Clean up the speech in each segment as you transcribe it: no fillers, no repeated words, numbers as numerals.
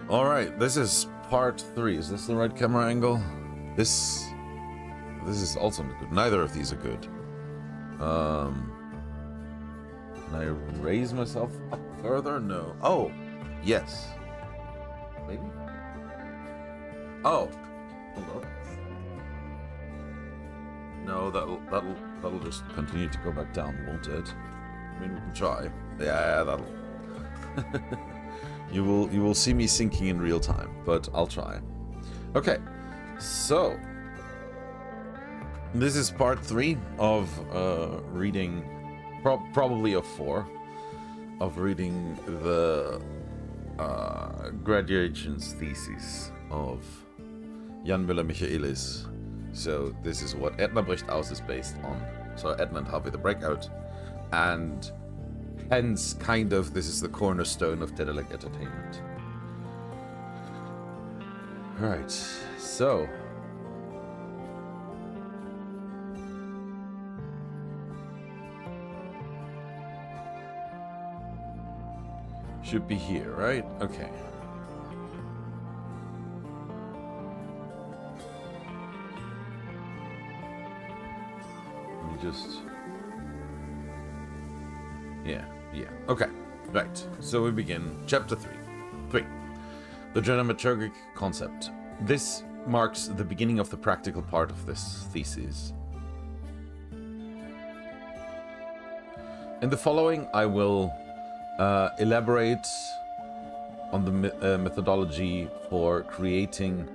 All right, this is part 3. Is this the right camera angle? This is also not good. Neither of these are good. Can I raise myself up further? No. Oh, yes. Maybe. Oh, hold on. No, that'll just continue to go back down, won't it? I mean, we can try. Yeah, that'll. You will see me sinking in real time, but I'll try. Okay, so this is part 3 of reading, probably of 4, of reading the graduation's thesis of Jan Müller-Michaelis. So this is what Edna Bricht Aus is based on. So Edna and Harvey the Breakout, and hence, kind of, this is the cornerstone of Daedalic entertainment. Right, so should be here, right? Okay. Let me just... Yeah. Okay. Right. So we begin. Chapter 3. The dramaturgic concept. This marks the beginning of the practical part of this thesis. In the following, I will elaborate on the methodology for creating,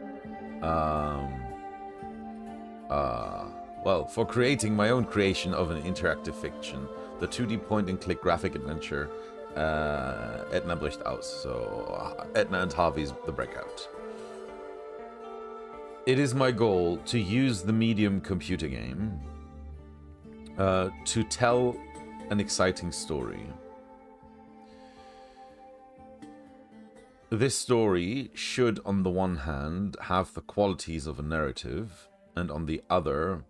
for creating my own creation of an interactive fiction, the 2D point-and-click graphic adventure, Edna Bricht Aus. So Edna and Harvey's The Breakout. It is my goal to use the medium computer game to tell an exciting story. This story should, on the one hand, have the qualities of a narrative, and on the other,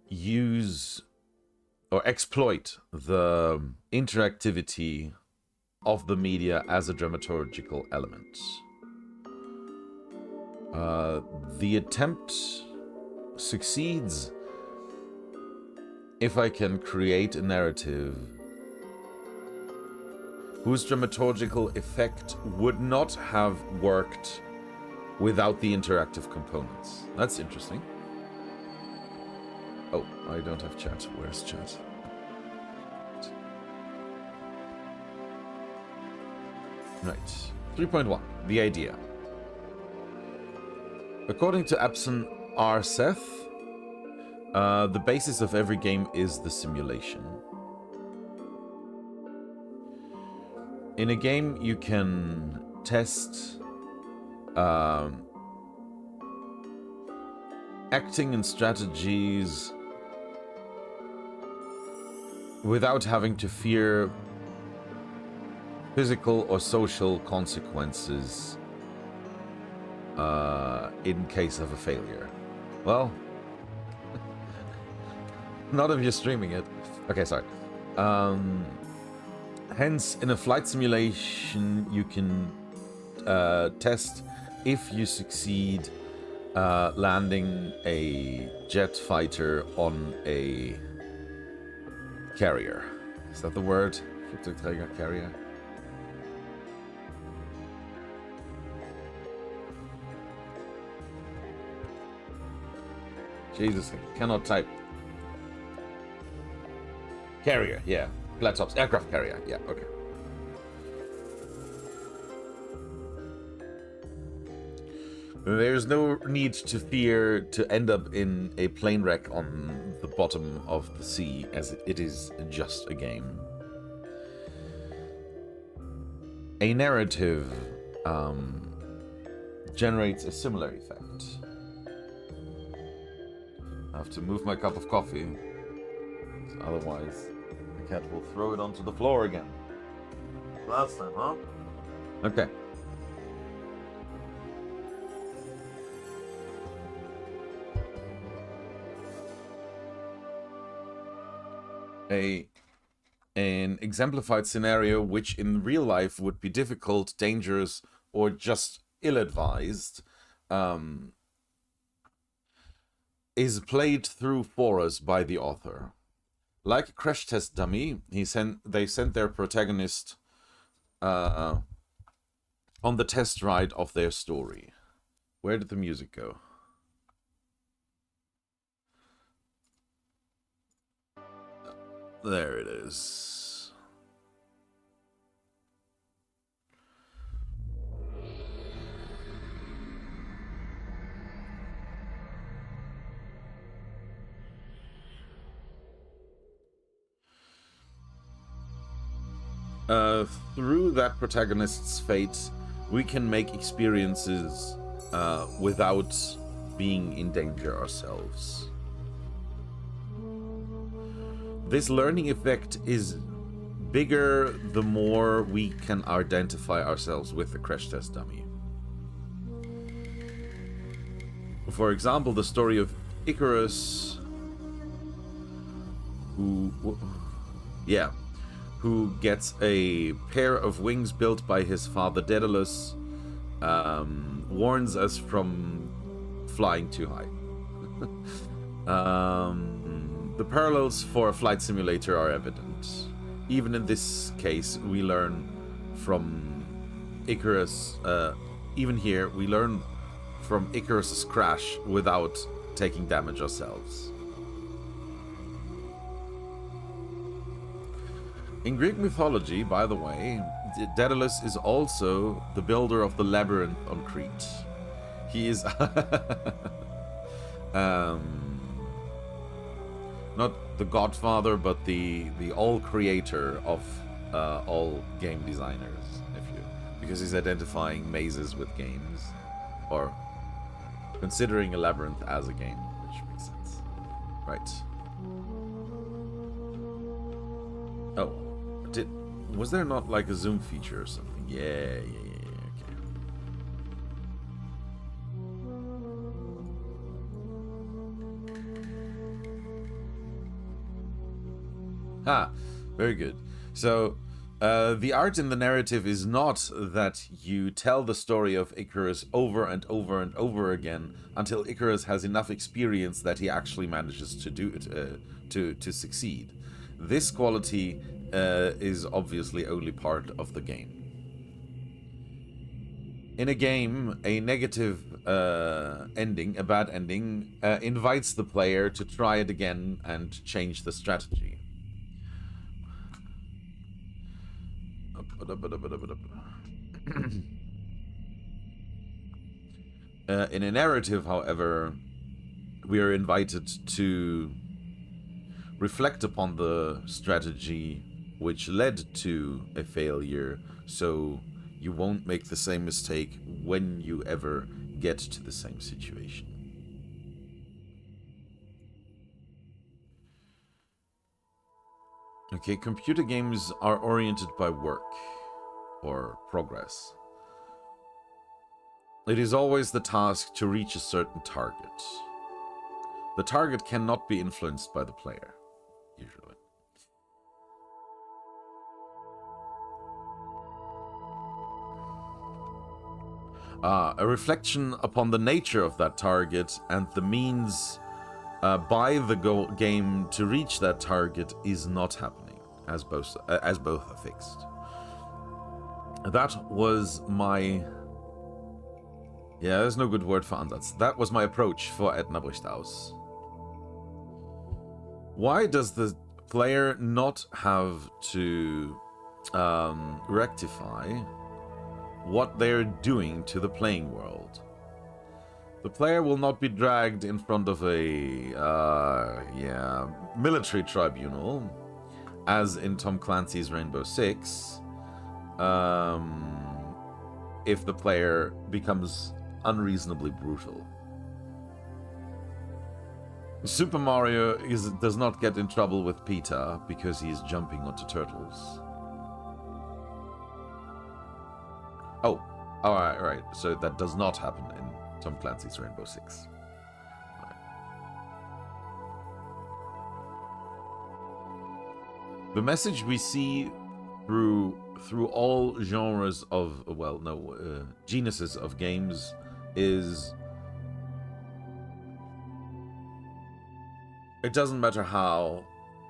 use or exploit the interactivity of the media as a dramaturgical element. The attempt succeeds if I can create a narrative whose dramaturgical effect would not have worked without the interactive components. That's interesting. Oh, I don't have chat. Where's chat? Right. 3.1. The idea. According to Epson R. Seth, the basis of every game is the simulation. In a game, you can test acting and strategies without having to fear physical or social consequences in case of a failure. Well, not if you're streaming it. Okay, sorry. Hence, in a flight simulation, you can test if you succeed landing a jet fighter on a carrier. Is that the word? Flugzeugträger, carrier? Jesus, I cannot type. Carrier, yeah. Flat tops, aircraft carrier, yeah, okay. There's no need to fear to end up in a plane wreck on the bottom of the sea, as it is just a game. A narrative generates a similar effect. I have to move my cup of coffee, otherwise the cat will throw it onto the floor again. Last time, huh? Okay. An exemplified scenario which in real life would be difficult, dangerous, or just ill-advised, is played through for us by the author. Like a crash test dummy, they sent their protagonist on the test ride of their story. Where did the music go? There it is. Through that protagonist's fate, we can make experiences without being in danger ourselves. This learning effect is bigger the more we can identify ourselves with the crash test dummy. For example, the story of Icarus, who gets a pair of wings built by his father Daedalus, warns us from flying too high. The parallels for a flight simulator are evident. Even in this case, we learn from Icarus. Even here, we learn from Icarus's crash without taking damage ourselves. In Greek mythology, by the way, Daedalus is also the builder of the labyrinth on Crete. He is not the godfather, but the all creator of all game designers, because he's identifying mazes with games, or considering a labyrinth as a game, which makes sense. Right. Oh, was there not like a zoom feature or something? Yeah, okay. Ah, very good. So, the art in the narrative is not that you tell the story of Icarus over and over and over again until Icarus has enough experience that he actually manages to do it, to succeed. This quality is obviously only part of the game. In a game, a negative ending, a bad ending, invites the player to try it again and change the strategy. In a narrative, however, we are invited to reflect upon the strategy which led to a failure, so you won't make the same mistake when you ever get to the same situation. Okay, computer games are oriented by work or progress. It is always the task to reach a certain target. The target cannot be influenced by the player, usually. A reflection upon the nature of that target and the means by the game to reach that target is not happening, as both are fixed. That was my... Yeah, there's no good word for Ansatz. That was my approach for Edna Brichthaus. Why does the player not have to rectify what they're doing to the playing world? The player will not be dragged in front of a military tribunal, as in Tom Clancy's Rainbow Six, if the player becomes unreasonably brutal. Super Mario does not get in trouble with PETA because he is jumping onto turtles. Oh, alright. So that does not happen in Tom Clancy's Rainbow Six. Right. The message we see through through all genres of, well, no, genuses of games is it doesn't matter how,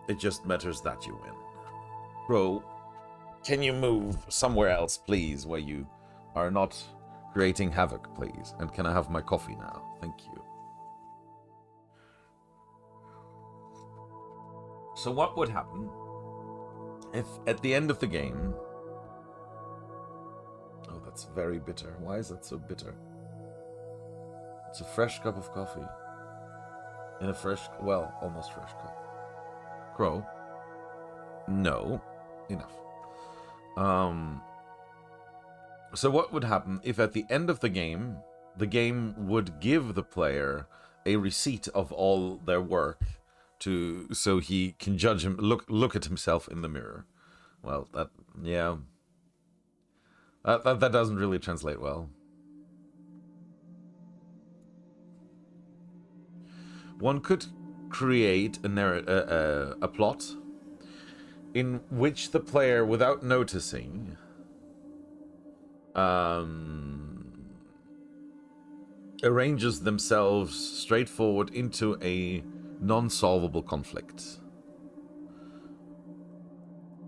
it just matters that you win. Bro, can you move somewhere else, please, where you are not creating havoc, please? And can I have my coffee now? Thank you. So what would happen if at the end of the game... Oh, that's very bitter. Why is that so bitter? It's a fresh cup of coffee. In a fresh... Well, almost fresh cup. Crow? No. Enough. So what would happen if at the end of the game would give the player a receipt of all their work so he can judge him, look at himself in the mirror? Well, that, yeah, that doesn't really translate well. One could create a plot in which the player, without noticing, arranges themselves straightforward into a non-solvable conflict.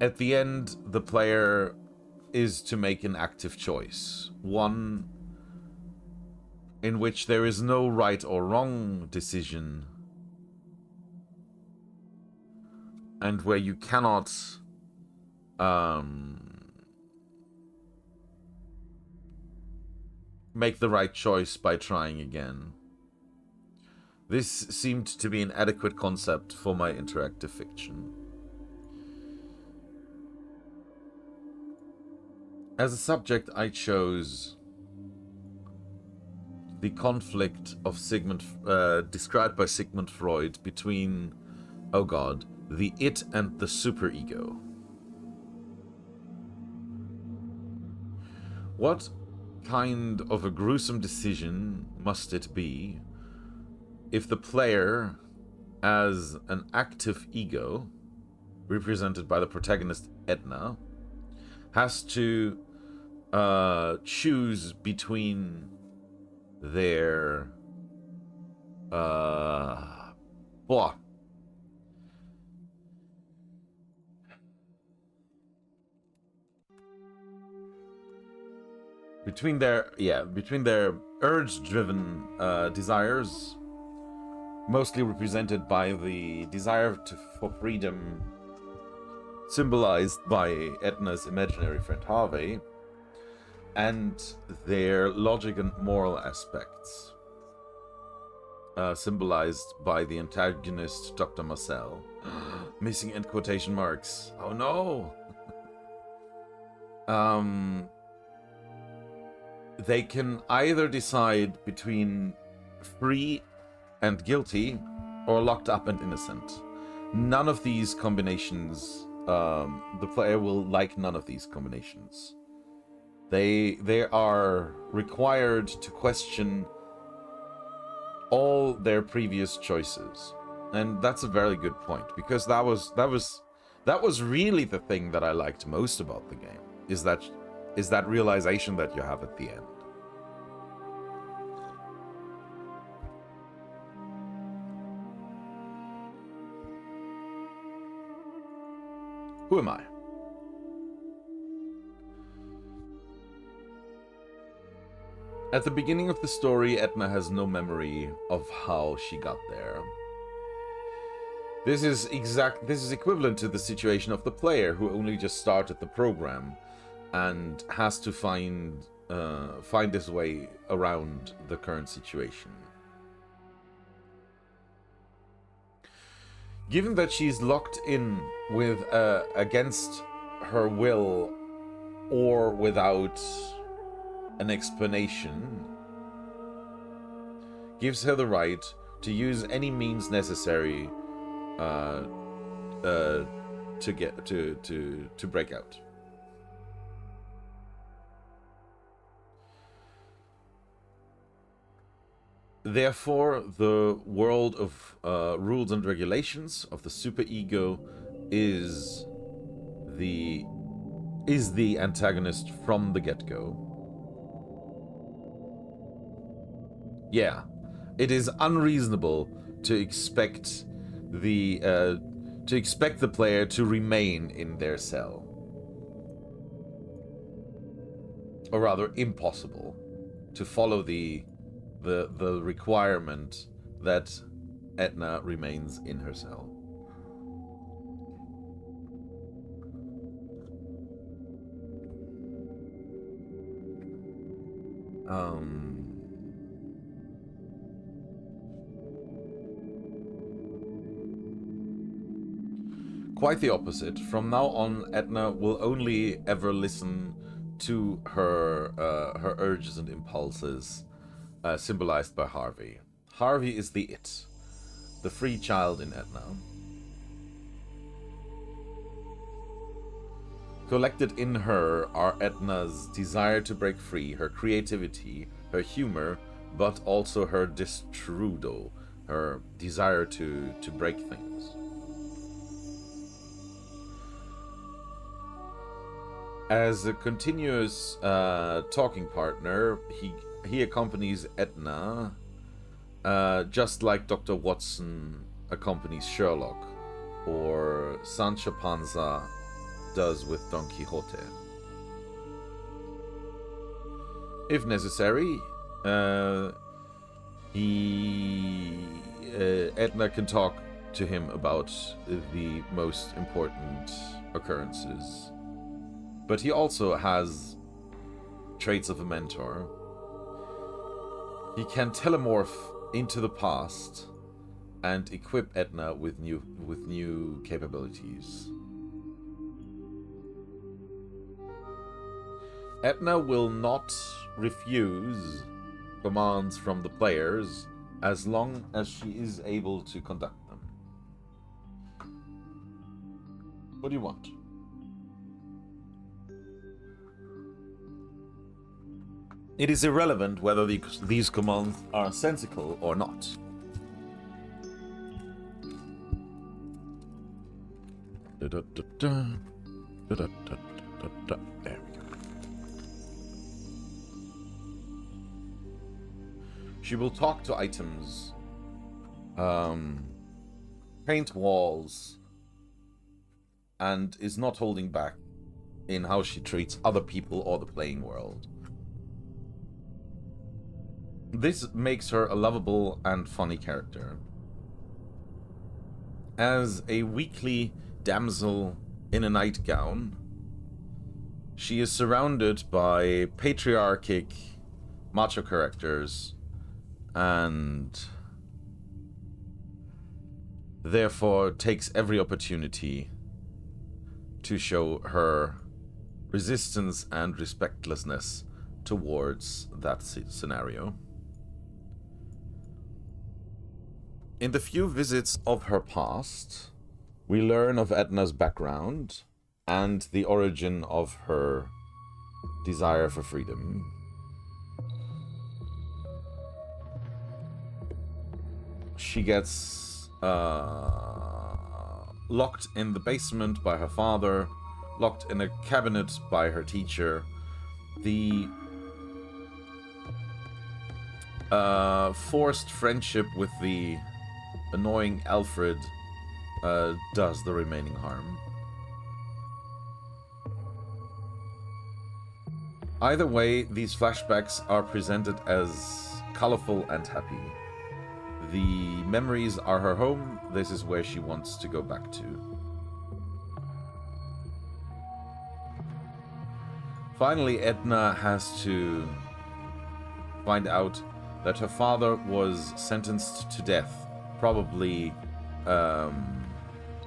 At the end, the player is to make an active choice, one in which there is no right or wrong decision, and where you cannot make the right choice by trying again. This seemed to be an adequate concept for my interactive fiction. As a subject, I chose the conflict of described by Sigmund Freud between, oh god, the it and the superego. What kind of a gruesome decision must it be if the player, as an active ego, represented by the protagonist Edna, has to choose between their between their urge-driven desires, mostly represented by the desire for freedom, symbolized by Edna's imaginary friend Harvey, and their logic and moral aspects, symbolized by the antagonist Dr. Marcel. Missing end quotation marks. Oh no! They can either decide between free and guilty, or locked up and innocent. None of these combinations, the player will like none of these combinations. They are required to question all their previous choices. And that's a very good point, because that was really the thing that I liked most about the game, is that realization that you have at the end. Who am I? At the beginning of the story, Edna has no memory of how she got there. This is equivalent to the situation of the player who only just started the program and has to find his way around the current situation. Given that she's locked in with against her will or without an explanation, gives her the right to use any means necessary to break out. Therefore, the world of rules and regulations of the superego is the is the antagonist from the get-go. Yeah, it is unreasonable to expect the player to remain in their cell. Or rather, impossible to follow the requirement that Edna remains in her cell. Quite the opposite. From now on, Edna will only ever listen to her urges and impulses, symbolized by Harvey. Harvey is the it, the free child in Edna. Collected in her are Edna's desire to break free, her creativity, her humor, but also her distrudo, her desire to break things. As a continuous talking partner, he accompanies Edna, just like Dr. Watson accompanies Sherlock, or Sancho Panza does with Don Quixote. If necessary, Edna can talk to him about the most important occurrences. But he also has traits of a mentor. He can telemorph into the past and equip Edna with new capabilities. Edna will not refuse commands from the players as long as she is able to conduct them. What do you want? It is irrelevant whether these commands are sensical or not. There we go. She will talk to items, paint walls, and is not holding back in how she treats other people or the playing world. This makes her a lovable and funny character. As a weakly damsel in a nightgown, she is surrounded by patriarchic macho characters and therefore takes every opportunity to show her resistance and respectlessness towards that scenario. In the few visits of her past, we learn of Edna's background and the origin of her desire for freedom. She gets locked in the basement by her father, locked in a cabinet by her teacher. The forced friendship with the annoying Alfred does the remaining harm. Either way, these flashbacks are presented as colorful and happy. The memories are her home. This is where she wants to go back to. Finally, Edna has to find out that her father was sentenced to death, probably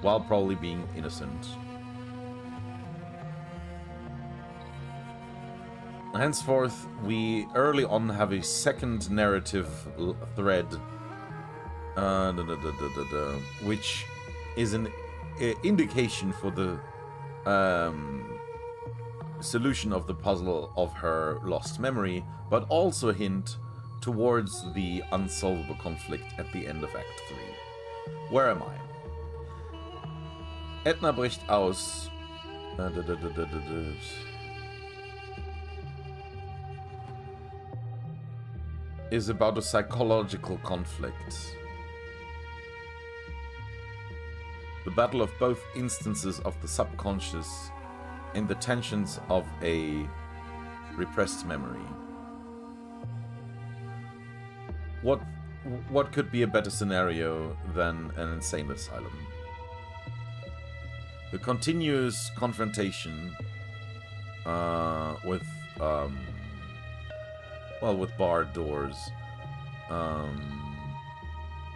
while probably being innocent. Henceforth, we early on have a second narrative thread, which is an indication for the solution of the puzzle of her lost memory, but also a hint towards the unsolvable conflict at the end of Act 3. Where am I? Edna bricht aus is about a psychological conflict. The battle of both instances of the subconscious in the tensions of a repressed memory. What could be a better scenario than an insane asylum? The continuous confrontation with barred doors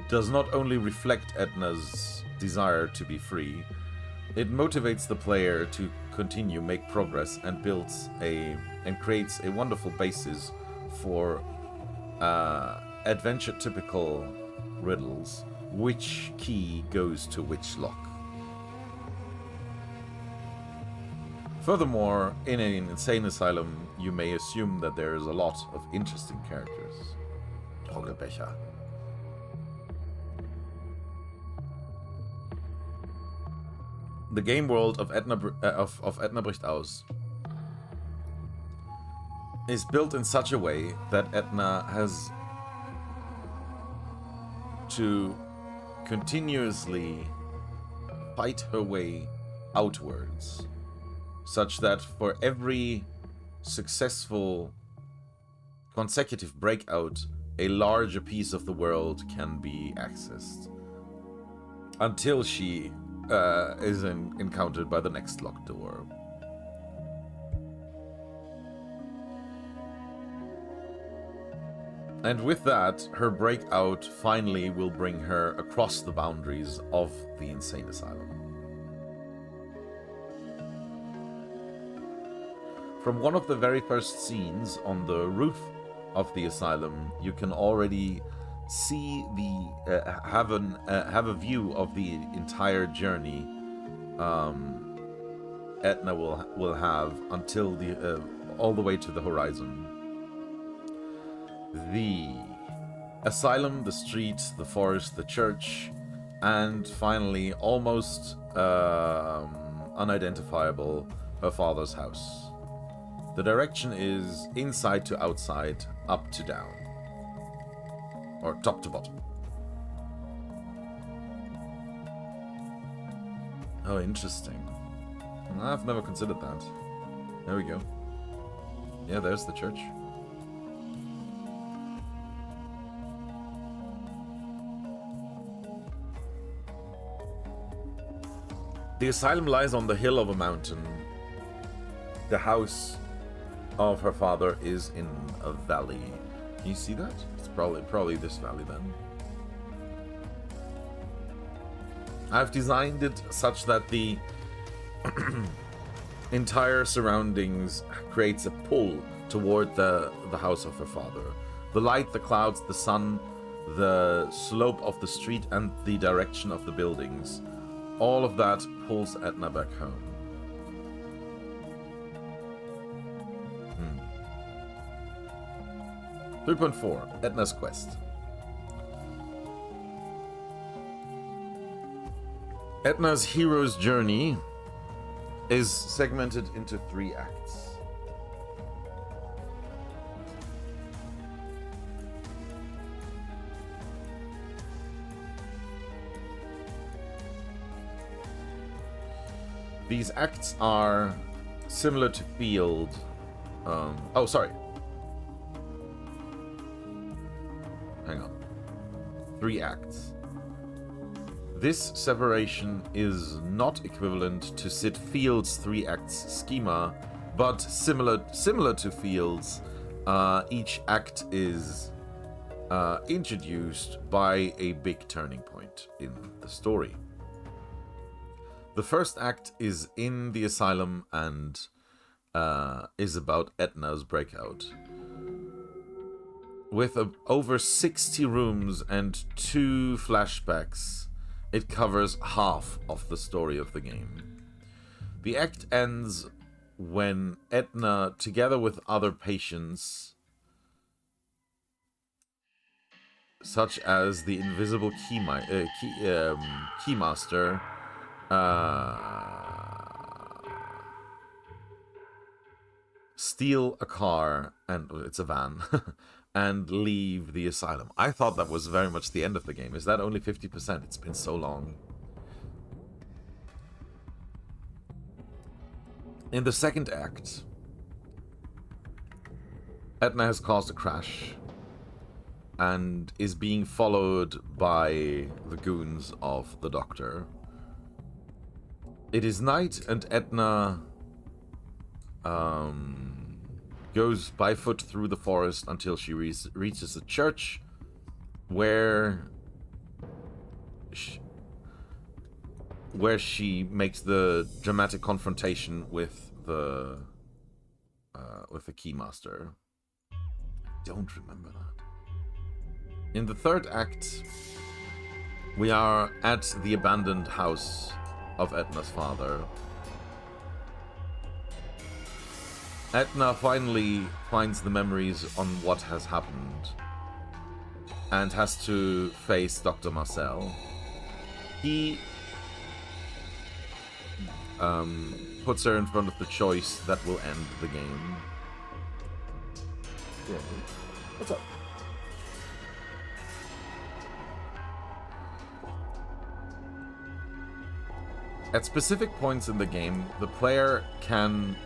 does not only reflect Edna's desire to be free, it motivates the player to continue, make progress, and creates a wonderful basis for adventure-typical riddles. Which key goes to which lock? Furthermore, in an insane asylum, you may assume that there is a lot of interesting characters. Troggelbecher. The game world of Edna Bricht Aus is built in such a way that Edna has to continuously fight her way outwards, such that for every successful consecutive breakout, a larger piece of the world can be accessed until she is encountered by the next locked door. And with that, her breakout finally will bring her across the boundaries of the insane asylum. From one of the very first scenes on the roof of the asylum, you can already see have a view of the entire journey Edna will have until all the way to the horizon. The asylum, the street, the forest, the church, and finally, almost unidentifiable, her father's house. The direction is inside to outside, up to down. Or top to bottom. Oh, interesting. I've never considered that. There we go. Yeah, there's the church. The asylum lies on the hill of a mountain. The house of her father is in a valley. Can you see that? It's probably this valley then. I've designed it such that the entire surroundings creates a pull toward the house of her father. The light, the clouds, the sun, the slope of the street, and the direction of the buildings. All of that pulls Edna back home. 3.4, Edna's Quest. Edna's hero's journey is segmented into 3 acts. These acts are similar to Field. Oh, sorry. Hang on. 3 acts. This separation is not equivalent to Sid Field's 3 acts schema, but similar to Field's, each act is introduced by a big turning point in the story. The first act is in the asylum and is about Edna's breakout. With over 60 rooms and 2 flashbacks, it covers half of the story of the game. The act ends when Edna, together with other patients, such as the invisible Keymaster, steal a car, and it's a van, and leave the asylum. I thought that was very much the end of the game. Is that only 50%? It's been so long. In the second act, Etna has caused a crash and is being followed by the goons of the Doctor. It is night, and Etna goes by foot through the forest until she reaches a church where she makes the dramatic confrontation with the Keymaster. I don't remember that. In the third act, we are at the abandoned house of Etna's father. Etna finally finds the memories on what has happened and has to face Dr. Marcel. He puts her in front of the choice that will end the game. Yeah. What's up? At specific points in the game, the player can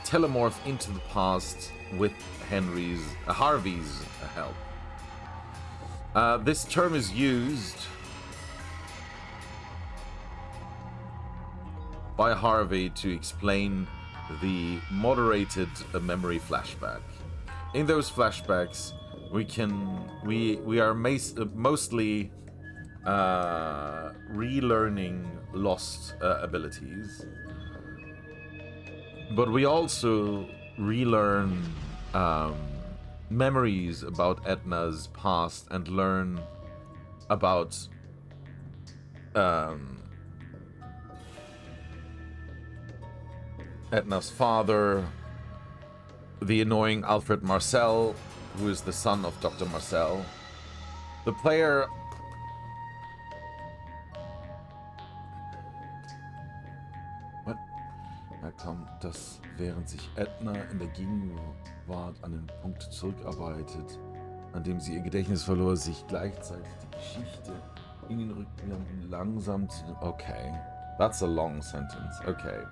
telemorph into the past with Harvey's help. This term is used by Harvey to explain the moderated memory flashback. In those flashbacks, we are mostly relearning lost abilities, but we also relearn memories about Etna's past and learn about Etna's father, the annoying Alfred Marcel, who is the son of Dr. Marcel. The player kam, dass während sich Etna in der Gegenwart an den Punkt zurückarbeitet, an dem sie ihr Gedächtnis verlor, sich gleichzeitig die Geschichte in den Rückblick langsam zu... Okay, that's a long sentence. Okay.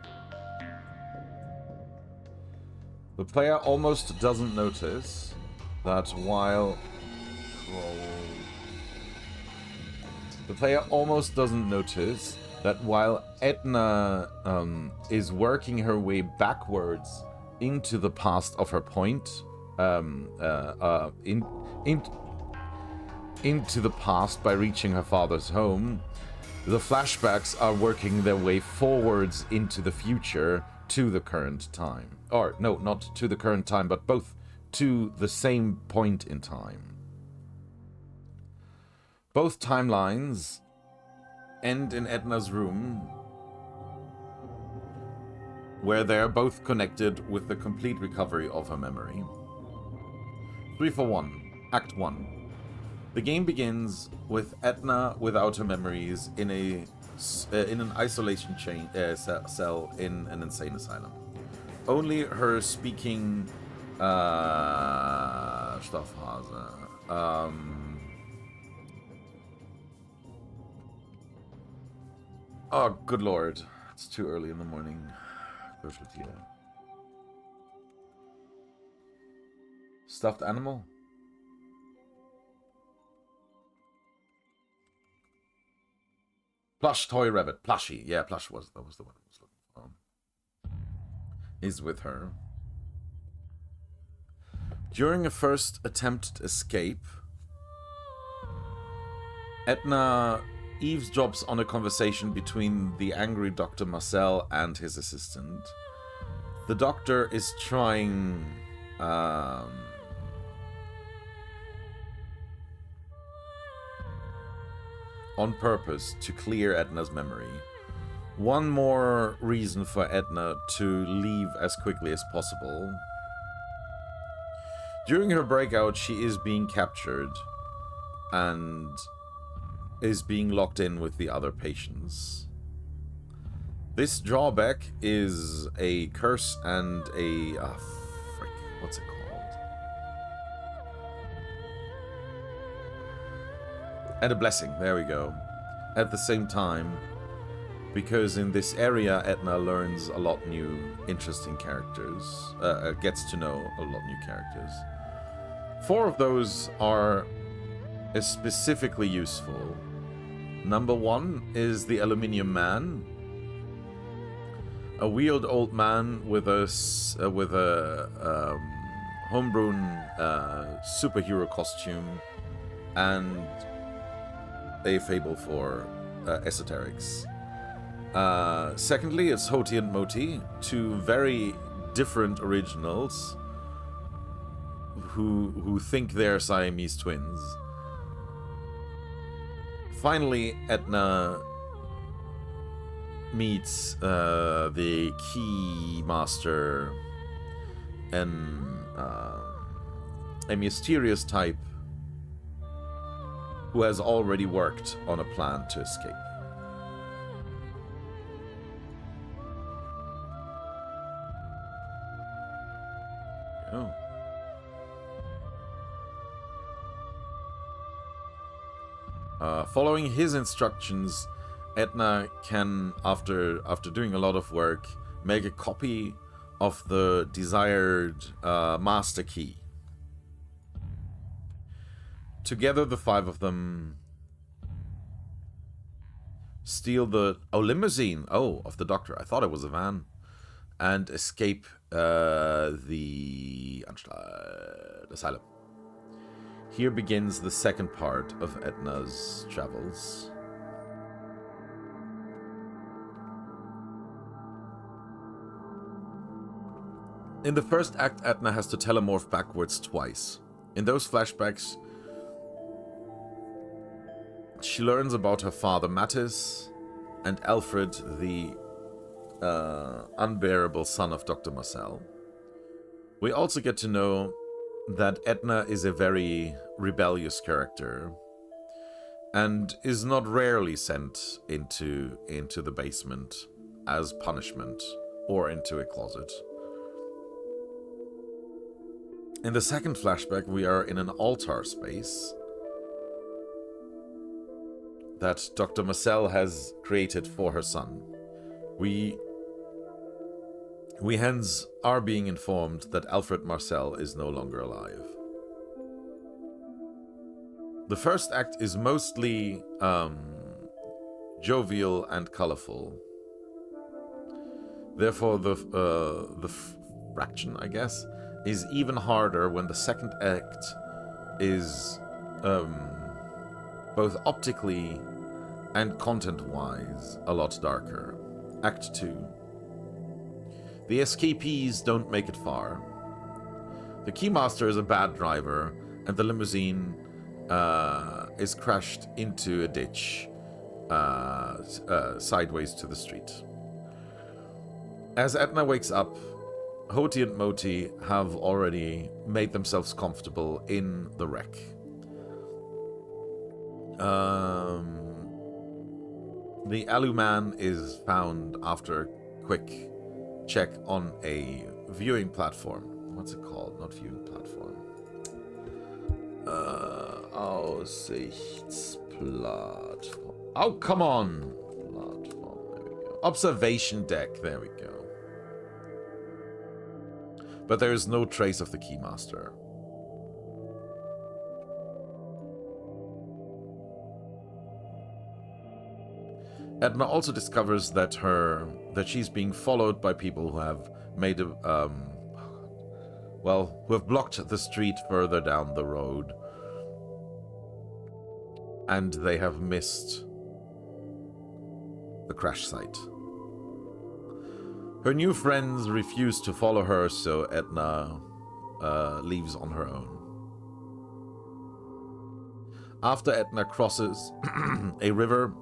The player almost doesn't notice that while... The player almost doesn't notice that while Etna is working her way backwards into the past of her point, into the past by reaching her father's home, the flashbacks are working their way forwards into the future to the current time. Or, no, not to the current time, but both to the same point in time. Both timelines end in Etna's room, where they are both connected with the complete recovery of her memory. 3 for 1, Act 1. The game begins with Etna without her memories in an isolation cell in an insane asylum. Only her speaking Stoffhase. Oh, good lord. It's too early in the morning. Stuffed animal? Plush toy rabbit. Plushy. Yeah, plush that was the one I was looking for. Is with her. During a first attempted escape, Etna eavesdrops on a conversation between the angry Dr. Marcel and his assistant. The doctor is trying on purpose to clear Etna's memory. One more reason for Etna to leave as quickly as possible. During her breakout, she is being captured and is being locked in with the other patients. This drawback is a curse and a... frick, what's it called? And a blessing, there we go. At the same time, because in this area, Etna learns a lot new, interesting characters, gets to know a lot new characters. 4 of those are specifically useful. Number 1 is the Aluminium Man, a weird old man with a homebrewn superhero costume and a fable for esoterics. Secondly, it's Hoti and Moti, 2 very different originals who think they're Siamese twins. Finally, Etna meets the Key Master, and a mysterious type who has already worked on a plan to escape. Oh. Following his instructions, Etna can, after doing a lot of work, make a copy of the desired master key. Together, the 5 of them steal the limousine of the doctor. I thought it was a van, and escape the asylum. Here begins the second part of Etna's travels. In the first act, Etna has to telemorph backwards twice. In those flashbacks, she learns about her father Mattis and Alfred, the unbearable son of Dr. Marcel. We also get to know that Etna is a very rebellious character and is not rarely sent into the basement as punishment or into a closet. In the second flashback, we are in an altar space that Dr. Marcel has created for her son. We hence are being informed that Alfred Marcel is no longer alive. The first act is mostly jovial and colorful. Therefore, the fraction, I guess, is even harder when the second act is both optically and content-wise a lot darker. Act 2. The escapees don't make it far. The Keymaster is a bad driver, and the limousine is crashed into a ditch sideways to the street. As Etna wakes up, Hoti and Moti have already made themselves comfortable in the wreck. The Aluman is found after a quick check on a viewing platform. What's it called? Not viewing platform. Aussichtsplatform. Oh, come on! Platform. There we go. Observation deck. There we go. But there is no trace of the Keymaster. Edna also discovers that she's being followed by people who have made who have blocked the street further down the road, and they have missed the crash site. Her new friends refuse to follow her, so Edna leaves on her own. After Edna crosses a river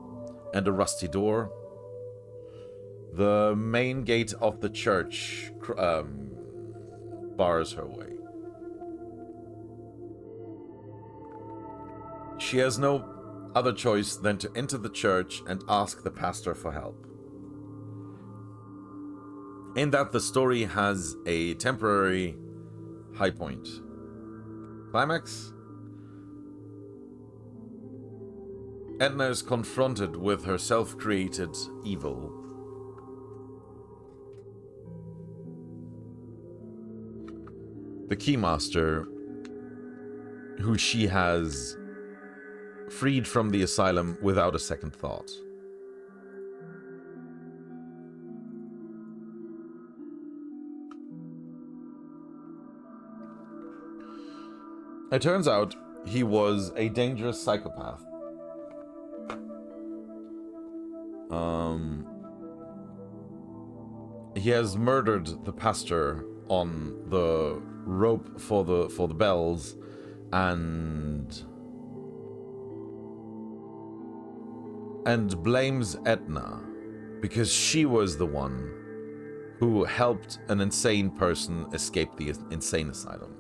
and a rusty door, the main gate of the church bars her way. She has no other choice than to enter the church and ask the pastor for help. in that the story has a temporary high point. Climax? Edna is confronted with her self-created evil. The Keymaster, who she has freed from the asylum without a second thought. It turns out he was a dangerous psychopath. He has murdered the pastor on the rope for the bells, and blames Edna because she was the one who helped an insane person escape the insane asylum.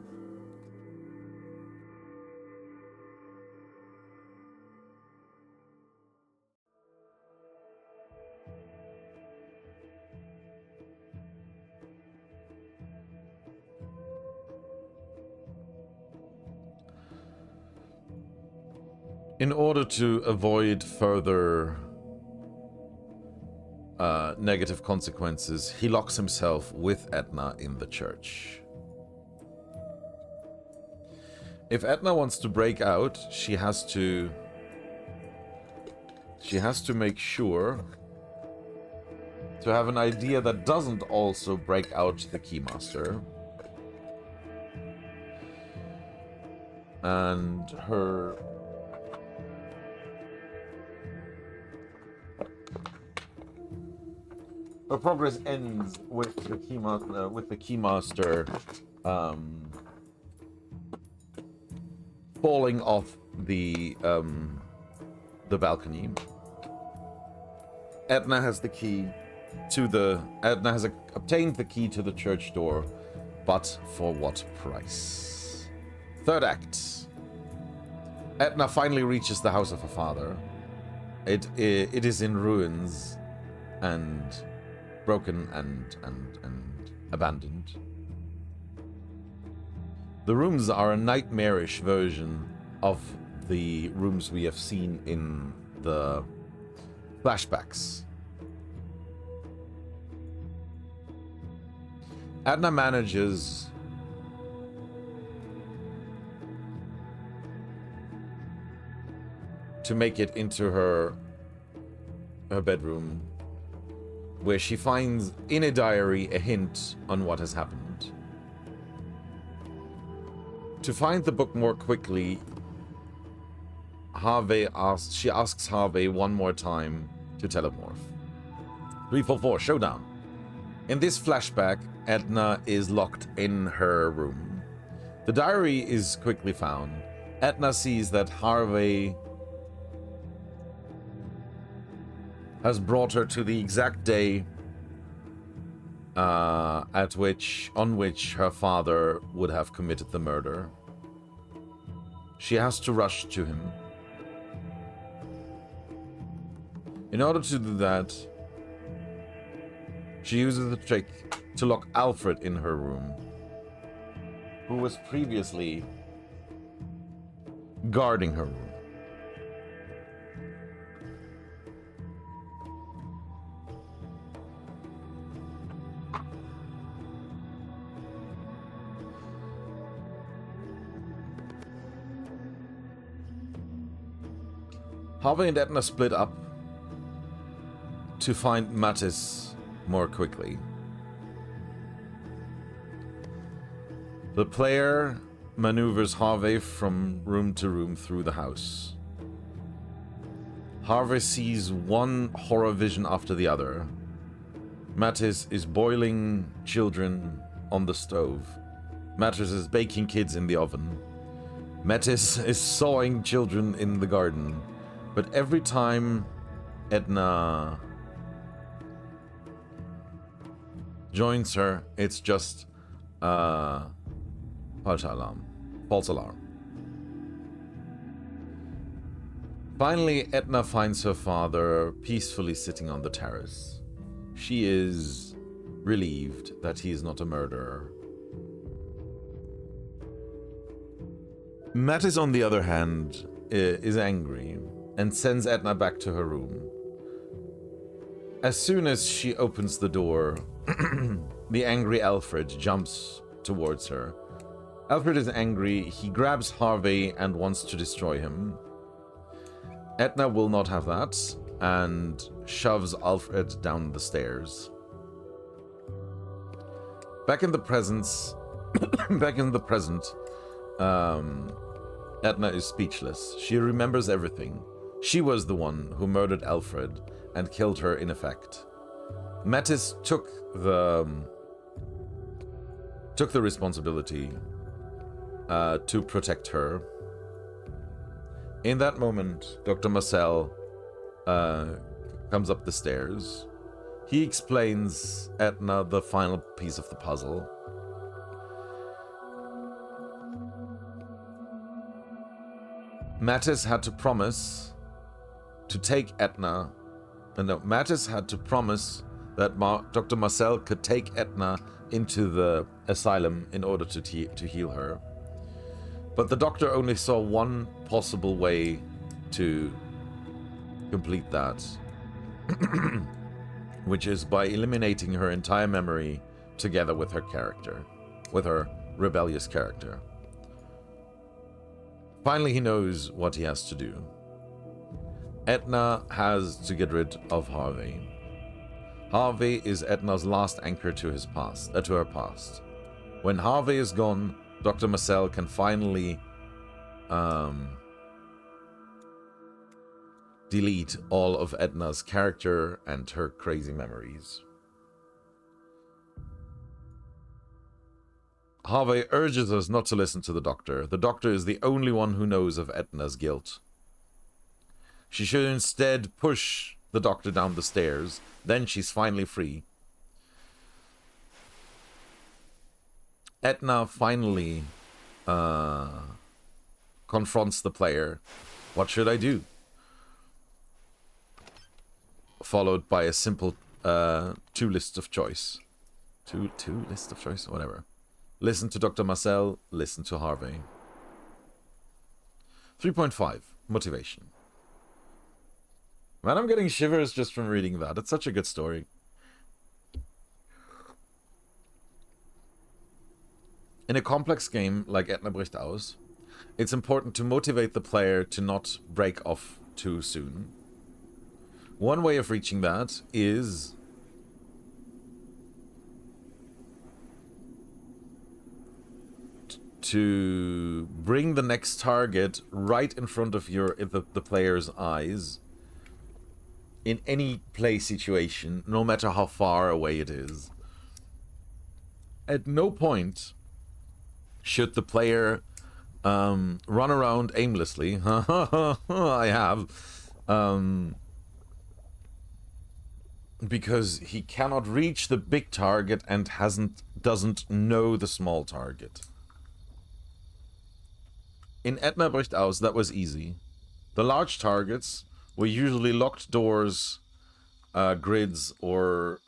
In order to avoid further negative consequences, he locks himself with Edna in the church. If Edna wants to break out, she has to make sure to have an idea that doesn't also break out the Keymaster. And her progress ends with the Keymaster falling off the balcony. Edna has the key to the. Edna has obtained the key to the church door, but for what price? Third act. Edna finally reaches the house of her father. It is in ruins and broken and abandoned. The rooms are a nightmarish version of the rooms we have seen in the flashbacks. Edna manages to make it into her bedroom, where she finds in a diary a hint on what has happened. To find the book more quickly, she asks Harvey one more time to telemorph. 344, showdown. In this flashback, Edna is locked in her room. The diary is quickly found. Edna sees that Harvey has brought her to the exact day on which her father would have committed the murder. She has to rush to him. In order to do that, she uses the trick to lock Alfred in her room, who was previously guarding her room. Harvey and Edna split up to find Mattis more quickly. The player maneuvers Harvey from room to room through the house. Harvey sees one horror vision after the other. Mattis is boiling children on the stove. Mattis is baking kids in the oven. Mattis is sawing children in the garden. But every time Edna joins her, it's just false alarm. Finally, Edna finds her father peacefully sitting on the terrace. She is relieved that he is not a murderer. Mattis, on the other hand, is angry and sends Edna back to her room. As soon as she opens the door, the angry Alfred jumps towards her. Alfred is angry, he grabs Harvey and wants to destroy him. Edna will not have that and shoves Alfred down the stairs. Back in the present, Edna is speechless. She remembers everything. She was the one who murdered Alfred and killed her in effect. Mattis took the responsibility to protect her. In that moment, Dr. Marcel comes up the stairs. He explains Edna the final piece of the puzzle. Mattis had to promise to take Edna. No, Mattis had to promise that Dr. Marcel could take Edna into the asylum in order to heal her. But the doctor only saw one possible way to complete that, which is by eliminating her entire memory together with her character, with her rebellious character. Finally, he knows what he has to do. Edna has to get rid of Harvey. Harvey is Edna's last anchor to her past. When Harvey is gone, Dr. Marcel can finally delete all of Edna's character and her crazy memories. Harvey urges us not to listen to the doctor. The doctor is the only one who knows of Edna's guilt. She should instead push the doctor down the stairs. Then she's finally free. Edna finally confronts the player. What should I do? Followed by a simple two lists of choice. Two lists of choice? Whatever. Listen to Dr. Marcel, listen to Harvey. 3.5. Motivation. Man, I'm getting shivers just from reading that. It's such a good story. In a complex game like Edna bricht aus, it's important to motivate the player to not break off too soon. One way of reaching that is to bring the next target right in front of the player's eyes in any play situation, no matter how far away it is. At no point should the player run around aimlessly. I have. Because he cannot reach the big target and doesn't know the small target. In Edna bricht aus, that was easy. The large targets were usually locked doors, grids, or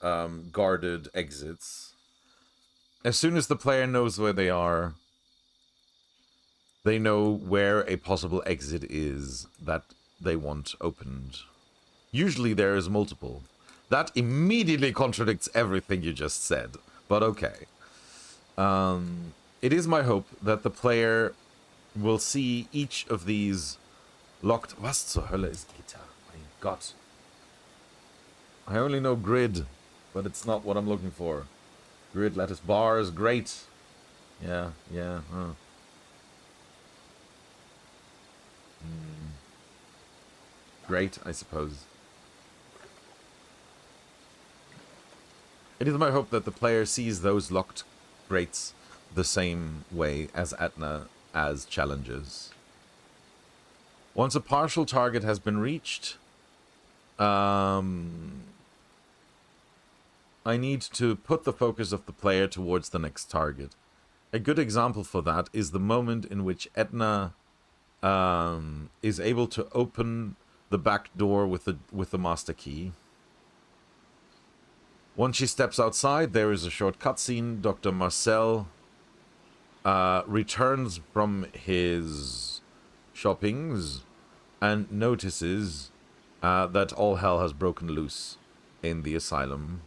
guarded exits. As soon as the player knows where they are, they know where a possible exit is that they want opened. Usually there is multiple. That immediately contradicts everything you just said, but okay. It is my hope that the player will see each of these locked... Was zur Hölle ist Gitter? Mein Gott. I only know grid, but it's not what I'm looking for. Grid, lattice, bars, great. Yeah. Great, I suppose. It is my hope that the player sees those locked grates the same way as Edna as challenges. Once a partial target has been reached, I need to put the focus of the player towards the next target. A good example for that is the moment in which Edna is able to open the back door with the master key. Once she steps outside, there is a short cutscene. Dr. Marcel returns from his shoppings and notices that all hell has broken loose in the asylum.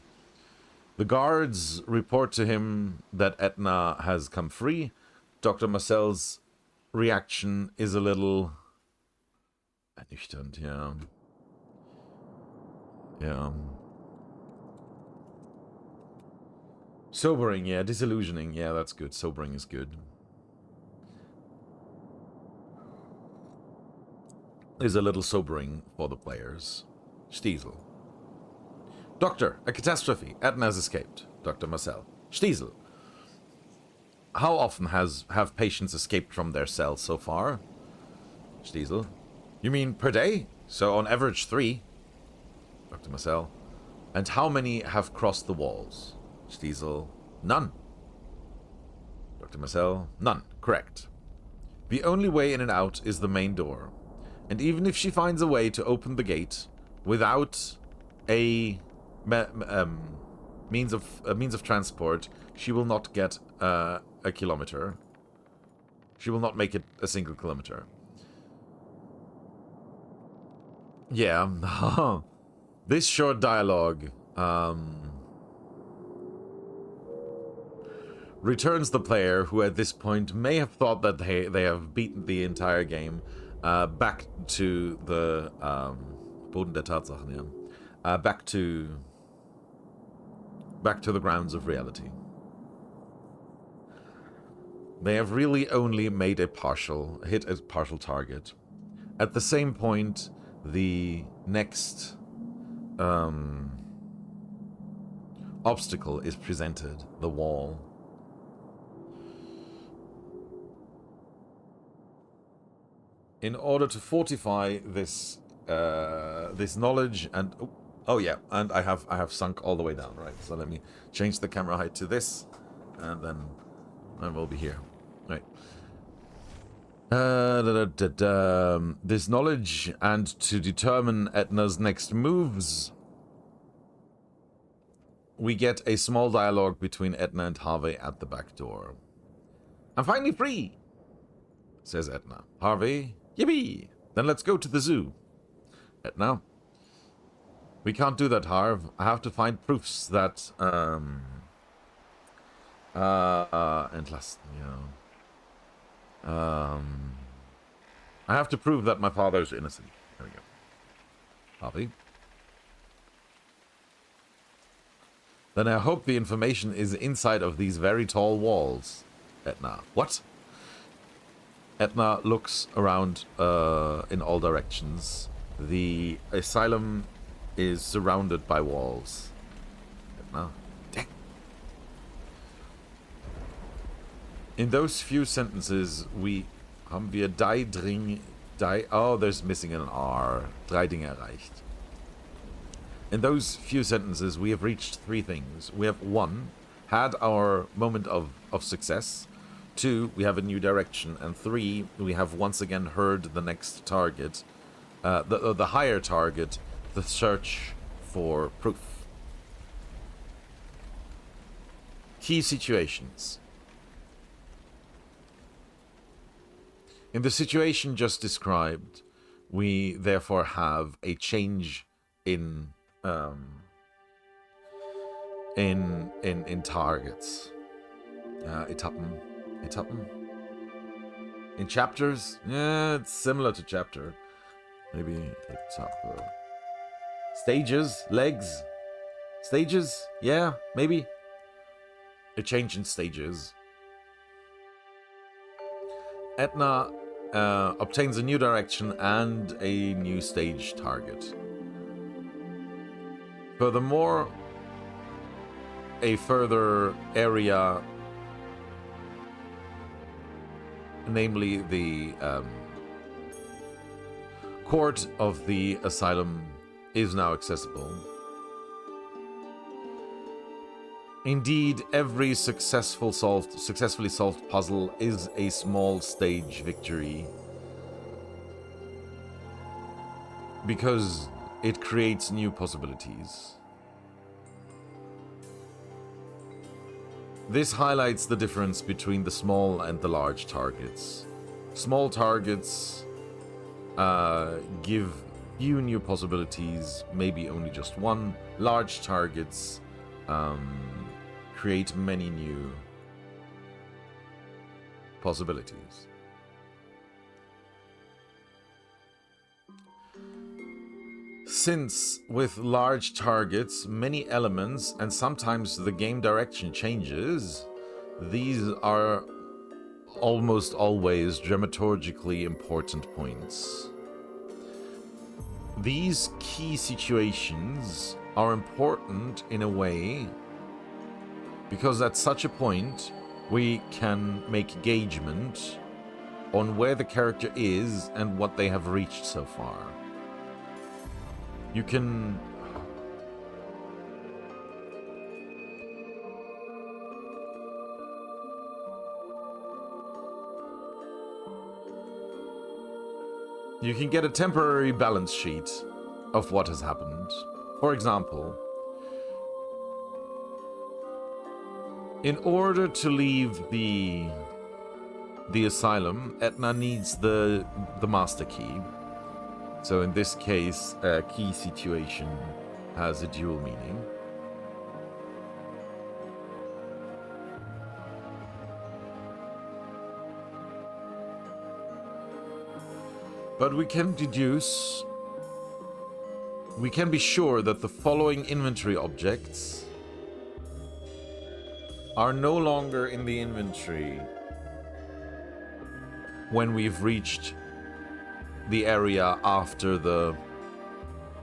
The guards report to him that Etna has come free. Dr. Marcel's reaction is a little ernüchternd, yeah. Yeah. Sobering, yeah. Disillusioning, yeah, that's good. Sobering is good. Is a little sobering for the players. Stiesel. Doctor, a catastrophe. Etna has escaped. Dr. Marcel. Stiesel. How often have patients escaped from their cells so far? Stiesel. You mean per day? So on average 3. Dr. Marcel. And how many have crossed the walls? Stiesel. None. Dr. Marcel. None. Correct. The only way in and out is the main door. And even if she finds a way to open the gate without a means of transport, she will not get a kilometer. She will not make it a single kilometer. Yeah. This short dialogue returns the player, who at this point may have thought that they have beaten the entire game, back to the Boden der Tatsachen, yeah. Back to the grounds of reality. They have really only made hit a partial target. At the same point, the next obstacle is presented, the wall. In order to fortify this this knowledge and oh yeah, and I have sunk all the way down, right? So let me change the camera height to this, and then I will be here, right? This knowledge, and to determine Etna's next moves, we get a small dialogue between Etna and Harvey at the back door. I'm finally free, says Etna. Harvey, yippee! Then let's go to the zoo. Etna, we can't do that, Harv. I have to find proofs that entlasten, I have to prove that my father is innocent. There we go. Harvey. Then I hope the information is inside of these very tall walls. Etna. What? Etna looks around in all directions. The asylum is surrounded by walls. Etna. Dang. In those few sentences, haben wir oh, there's missing an R. 3 Dinge erreicht. In those few sentences, we have reached 3 things. We have 1, had our moment of success. 2, we have a new direction. And 3, we have once again heard the next target, the higher target, the search for proof. Key situations. In the situation just described, we therefore have a change in targets. Etappen. In chapters? Yeah, it's similar to chapter. Maybe Etappe. Stages? Legs? Stages? Yeah, maybe. A change in stages. Etna obtains a new direction and a new stage target. Furthermore, a further area, namely the court of the asylum, is now accessible. Indeed, every successfully solved puzzle is a small stage victory, because it creates new possibilities. This highlights the difference between the small and the large targets. Small targets give few new possibilities, maybe only just one. Large targets create many new possibilities. Since with large targets, many elements and sometimes the game direction changes, these are almost always dramaturgically important points. These key situations are important in a way because at such a point we can make engagement on where the character is and what they have reached so far. You can get a temporary balance sheet of what has happened. For example, in order to leave the asylum, Etna needs the master key. So in this case, a key situation has a dual meaning. But we can deduce, we can be sure that the following inventory objects are no longer in the inventory when we've reached the area after the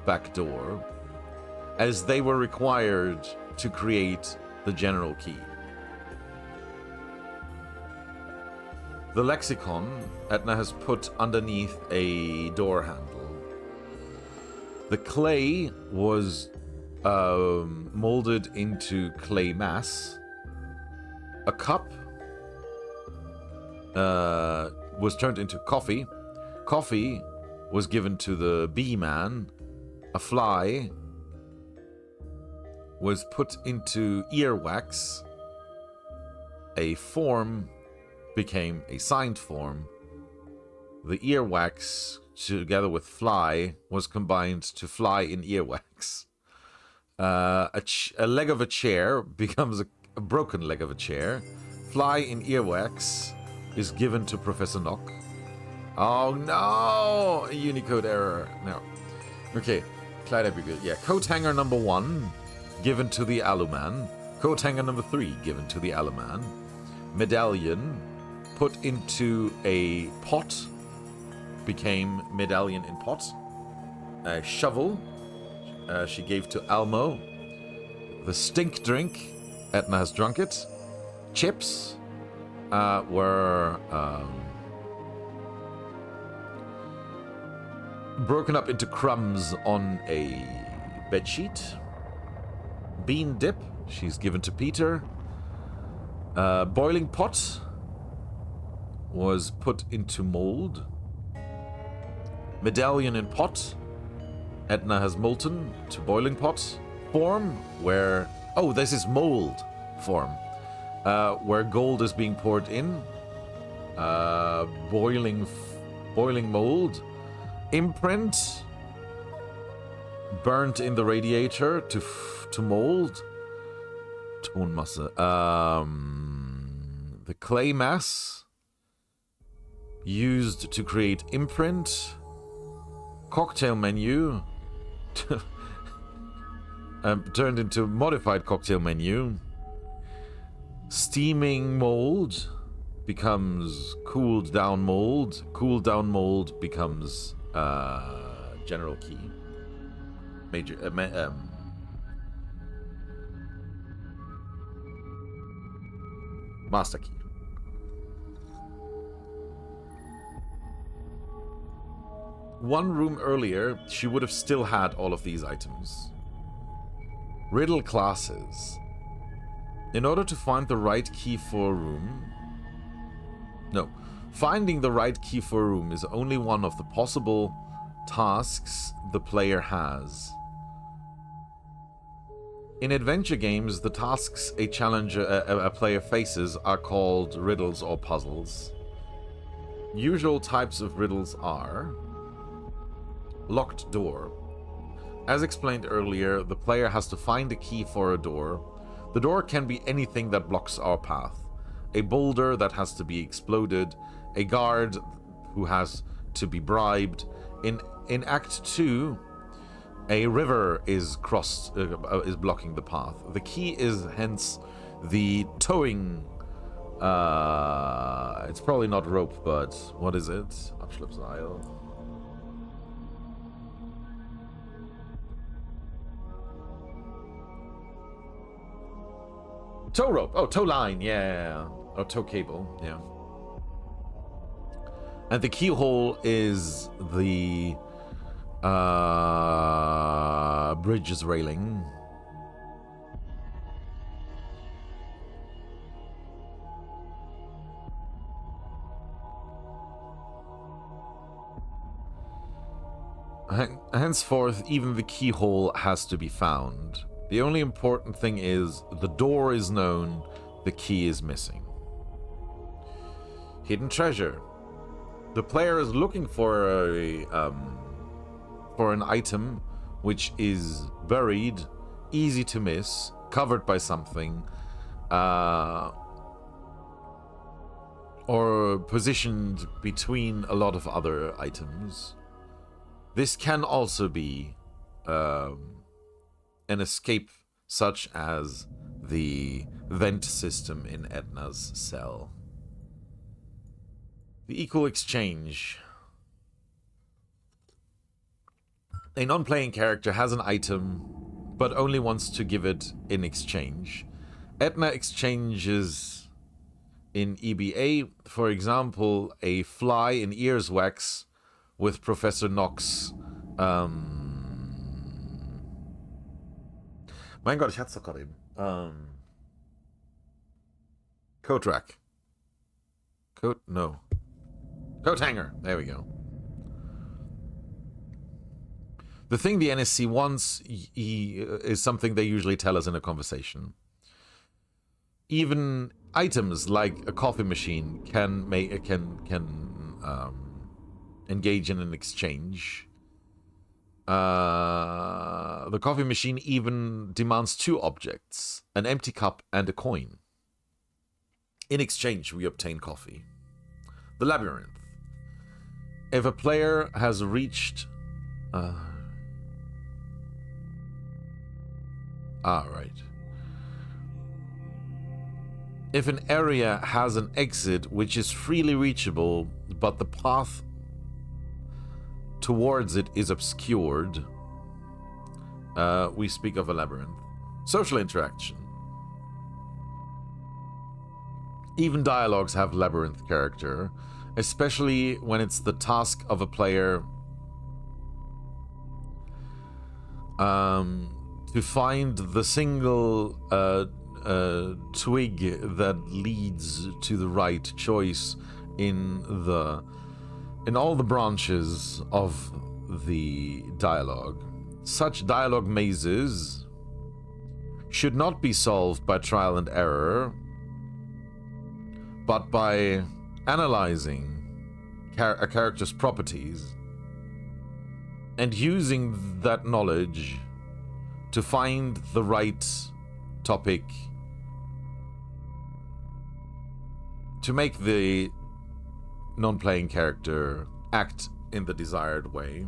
back door, as they were required to create the general key. The lexicon Etna has put underneath a door handle. The clay was molded into clay mass. A cup was turned into coffee. Coffee was given to the bee man. A fly was put into earwax. A form became a signed form. The earwax, together with fly, was combined to fly in earwax. A leg of a chair becomes a broken leg of a chair. Fly in earwax is given to Professor Nock. Oh no! A Unicode error. No. Okay. Kleiderbuegel. Yeah. Coat hanger number 1 given to the Aluman. Coat hanger number 3 given to the Aluman. Medallion put into a pot became medallion in pot. A shovel she gave to Almo. The stink drink, Etna has drunk it. Chips were broken up into crumbs on a bedsheet. Bean dip, she's given to Peter. Boiling pot was put into mold. Medallion in pot, Etna has molten to boiling pot. Form, where... Oh, this is mold form. Where gold is being poured in. Boiling mold. Imprint, burnt in the radiator to mold. Tonmasse. The clay mass used to create imprint. Cocktail menu turned into modified cocktail menu. Steaming mold becomes cooled down mold. Cooled down mold becomes general key. Major master key. One room earlier, she would have still had all of these items. Riddle classes. In order to find the right key for a room... No. Finding the right key for a room is only one of the possible tasks the player has. In adventure games, the tasks a player faces are called riddles or puzzles. Usual types of riddles are locked door. As explained earlier, the player has to find a key for a door. The door can be anything that blocks our path. A boulder that has to be exploded, a guard who has to be bribed. In Act 2, a river is blocking the path. The key is hence the towing. It's probably not rope, but what is it? Abschleppseil. Tow rope. Oh, tow line. Yeah. Or tow cable. Yeah. And the keyhole is the bridge's railing. Henceforth, even the keyhole has to be found. The only important thing is the door is known, the key is missing. Hidden treasure. The player is looking for an item which is buried, easy to miss, covered by something, or positioned between a lot of other items. This can also be an escape, such as the vent system in Edna's cell. The equal exchange. A non-playing character has an item, but only wants to give it in exchange. Edna exchanges in EBA, for example, a fly in ears wax with Professor Knox. Mein Gott, ich hatte es doch gerade eben. Coat rack. No. Coat hanger. There we go. The thing the NSC wants is something they usually tell us in a conversation. Even items like a coffee machine can engage in an exchange. The coffee machine even demands two objects, an empty cup and a coin. In exchange, we obtain coffee. The labyrinth. If a player has reached... right. If an area has an exit which is freely reachable, but the path towards it is obscured, we speak of a labyrinth. Social interaction. Even dialogues have labyrinth character, especially when it's the task of a player to find the single twig that leads to the right choice in all the branches of the dialogue. Such dialogue mazes should not be solved by trial and error, but by analyzing a character's properties and using that knowledge to find the right topic to make the non-playing character act in the desired way.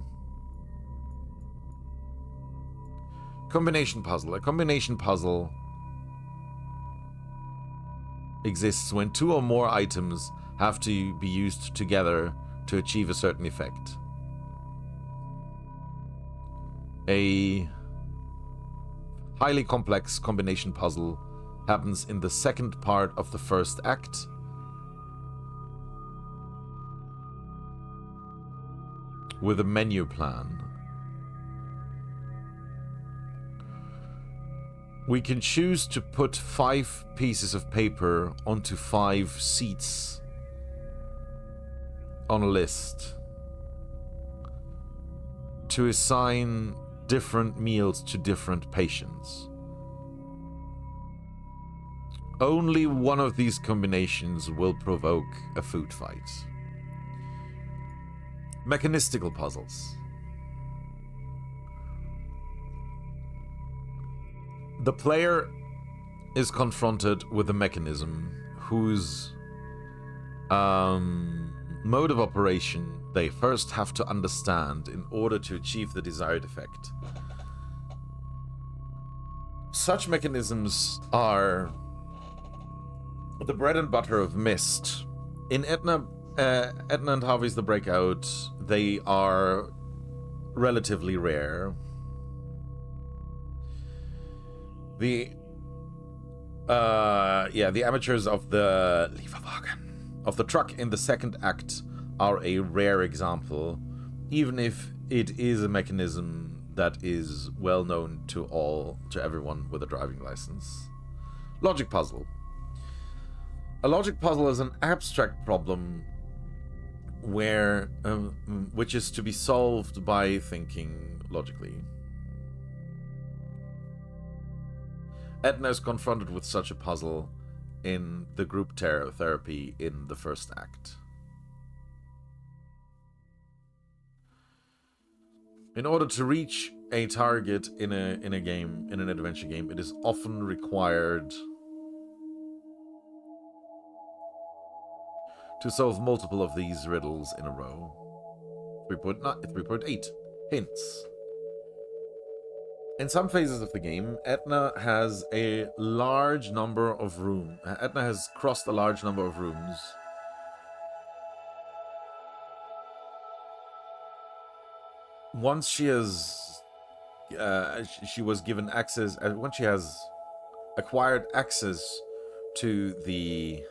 Combination puzzle. A combination puzzle exists when two or more items have to be used together to achieve a certain effect. A highly complex combination puzzle happens in the second part of the first act. With a menu plan. We can choose to put 5 pieces of paper onto 5 seats on a list to assign different meals to different patients. Only one of these combinations will provoke a food fight. Mechanistical puzzles. The player is confronted with a mechanism whose mode of operation they first have to understand in order to achieve the desired effect. Such mechanisms are the bread and butter of Myst. In Etna and Harvey's The Breakout, they are relatively rare. The amateurs of the Lieferwagen, of the truck in the second act, are a rare example, even if it is a mechanism that is well known to everyone with a driving license. Logic puzzle. A logic puzzle is an abstract problem which is to be solved by thinking logically. Edna is confronted with such a puzzle in the group therapy in the first act. In order to reach a target in an adventure game, it is often required to solve multiple of these riddles in a row. 3.8 hints. In some phases of the game, Etna has a large number of rooms. Etna has crossed a large number of rooms. Once she has, she was given access. Once she has acquired access to the,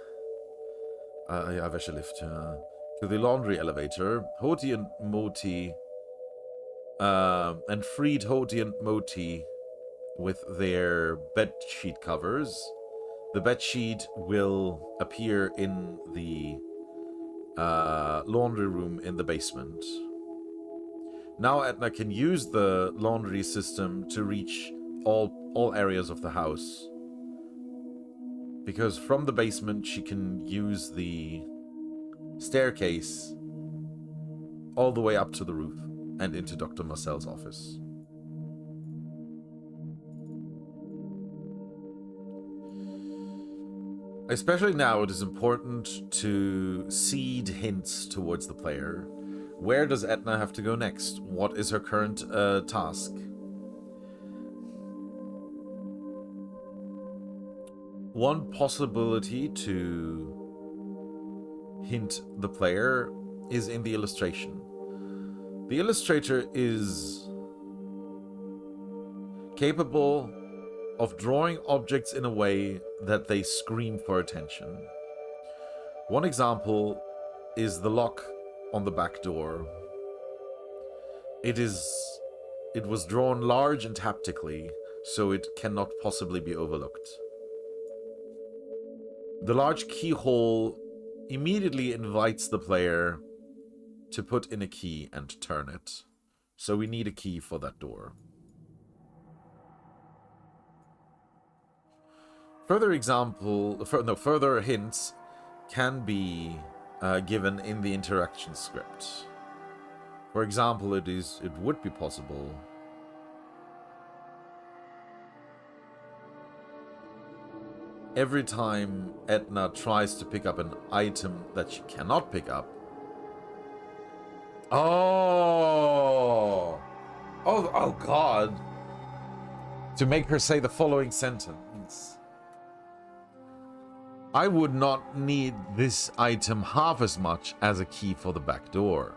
to the laundry elevator, Hoti and Moti. And freed Hoti and Moti with their bedsheet covers. The bedsheet will appear in the laundry room in the basement. Now Etna can use the laundry system to reach all areas of the house. Because from the basement she can use the staircase all the way up to the roof and into Dr. Marcel's office. Especially now, it is important to seed hints towards the player. Where does Etna have to go next? What is her current task? One possibility to hint the player is in the illustration. The illustrator is capable of drawing objects in a way that they scream for attention. One example is the lock on the back door. It was drawn large and haptically, so it cannot possibly be overlooked. The large keyhole immediately invites the player to put in a key and turn it. So we need a key for that door. Further hints can be given in the interaction script. For example, it would be possible every time Etna tries to pick up an item that she cannot pick up. Oh, God. To make her say the following sentence. I would not need this item half as much as a key for the back door.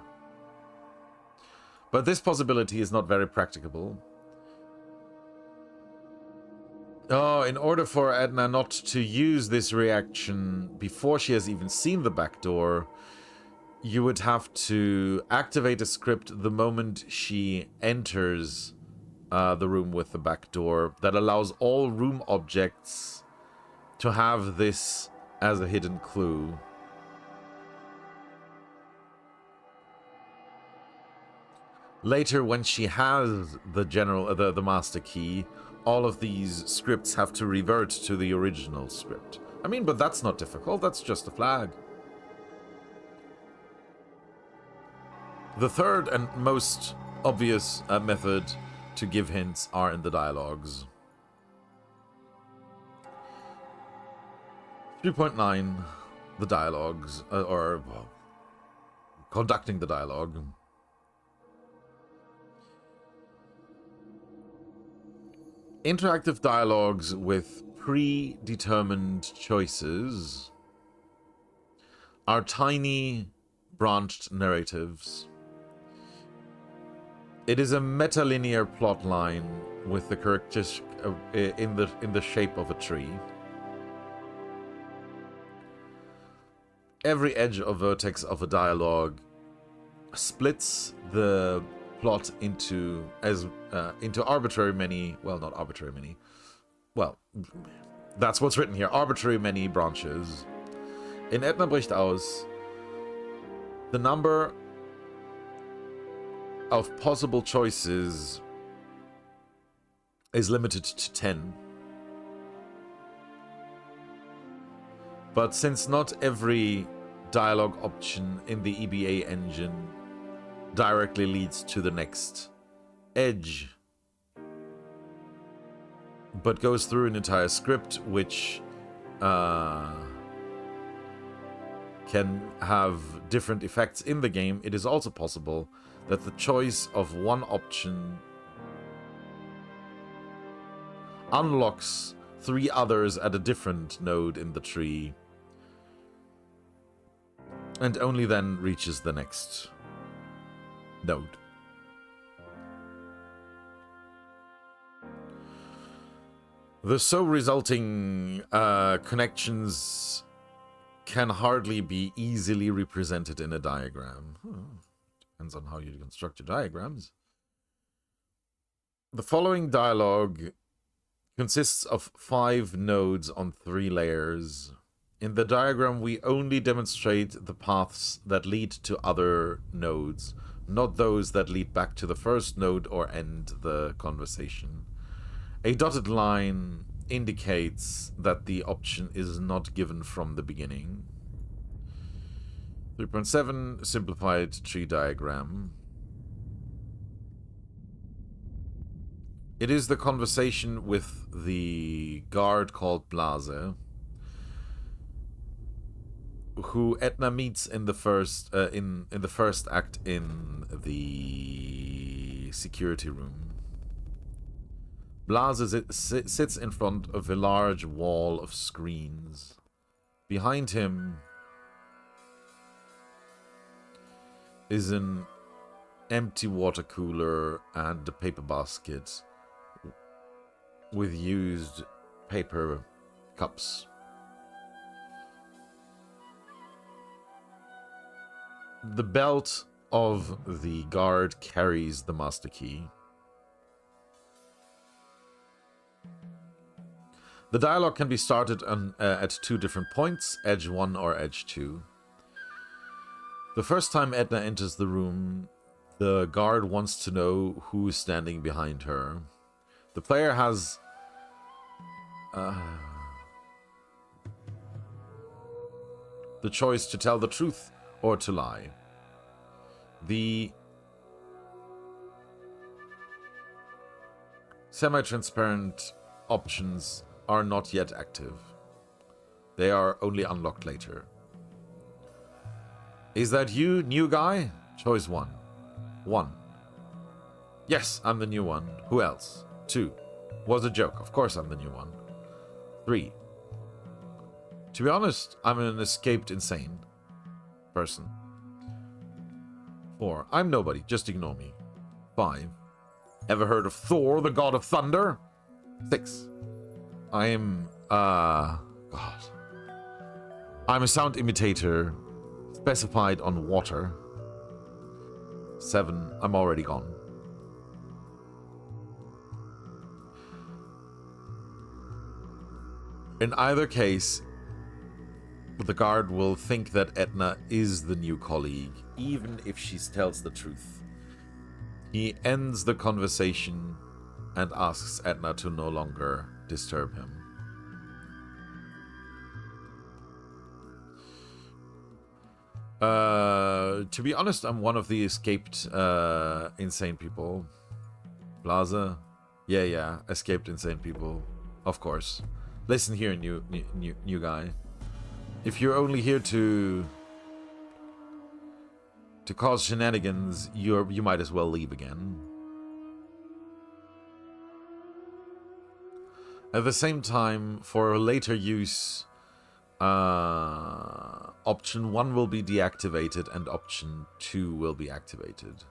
But this possibility is not very practicable. Oh, in order for Edna not to use this reaction before she has even seen the back door, you would have to activate a script the moment she enters the room with the back door that allows all room objects to have this as a hidden clue. Later, when she has the master key, all of these scripts have to revert to the original script. I mean, but that's not difficult. That's just a flag. The third and most obvious method to give hints are in the dialogues. 3.9, the dialogues, or well, conducting the dialogue. Interactive dialogues with predetermined choices are tiny, branched narratives. It is a metalinear plot line with the characters in the shape of a tree. Every edge or vertex of a dialogue splits the plot into arbitrary many, well, not arbitrary many, well, that's what's written here, arbitrary many branches. In Edna bricht aus, the number of possible choices is limited to 10. But since not every dialogue option in the EBA engine directly leads to the next edge, but goes through an entire script, which can have different effects in the game, it is also possible that the choice of one option unlocks 3 others at a different node in the tree, and only then reaches the next node. The so resulting connections can hardly be easily represented in a diagram. Depends on how you construct your diagrams. The following dialogue consists of 5 nodes on 3 layers. In the diagram, we only demonstrate the paths that lead to other nodes, not those that lead back to the first node or end the conversation. A dotted line indicates that the option is not given from the beginning. 3.7, simplified tree diagram. It is the conversation with the guard called Blase, who Edna meets in the first in the first act in the security room. Blase sits in front of a large wall of screens. Behind him is an empty water cooler and a paper basket with used paper cups. The belt of the guard carries the master key. The dialogue can be started at 2 different points, edge 1 or edge 2. The first time Edna enters the room, the guard wants to know who is standing behind her. The player has the choice to tell the truth or to lie. The semi-transparent options are not yet active. They are only unlocked later. Is that you, new guy? Choice 1. 1. Yes, I'm the new one. Who else? 2. Was a joke. Of course I'm the new one. 3. To be honest, I'm an escaped insane person. 4. I'm nobody. Just ignore me. 5. Ever heard of Thor, the god of thunder? 6. I'm a sound imitator specified on water. 7. I'm already gone. In either case, the guard will think that Edna is the new colleague, even if she tells the truth. He ends the conversation and asks Edna to no longer disturb him. To be honest, I'm one of the escaped insane people. Plaza? Yeah, escaped insane people. Of course. Listen here, new guy. If you're only here to cause shenanigans, you might as well leave again. At the same time, for later use, option 1 will be deactivated and option 2 will be activated.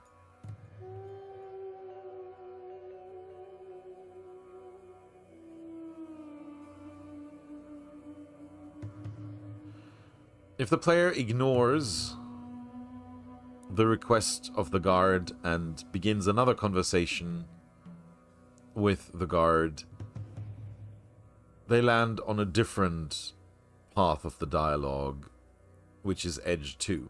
If the player ignores the request of the guard and begins another conversation with the guard, they land on a different path of the dialogue, which is edge 2.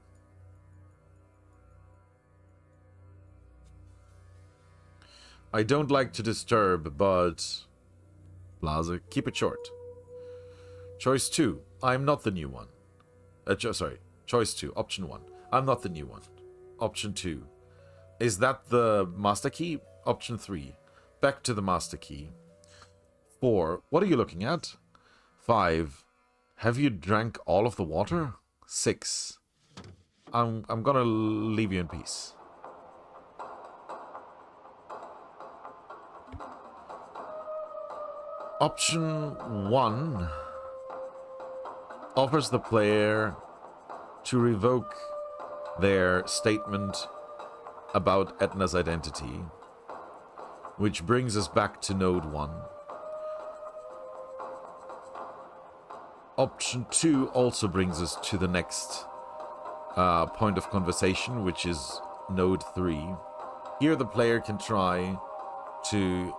I don't like to disturb, but... Plaza, keep it short. Choice 2, I'm not the new one. Sorry, choice 2, option 1. I'm not the new one. Option 2. Is that the master key? Option 3. Back to the master key. 4. What are you looking at? 5. Have you drank all of the water? 6. I'm gonna leave you in peace. Option 1 offers the player to revoke their statement about Etna's identity, which brings us back to node 1. Option 2 also brings us to the next point of conversation, which is node 3. Here the player can try to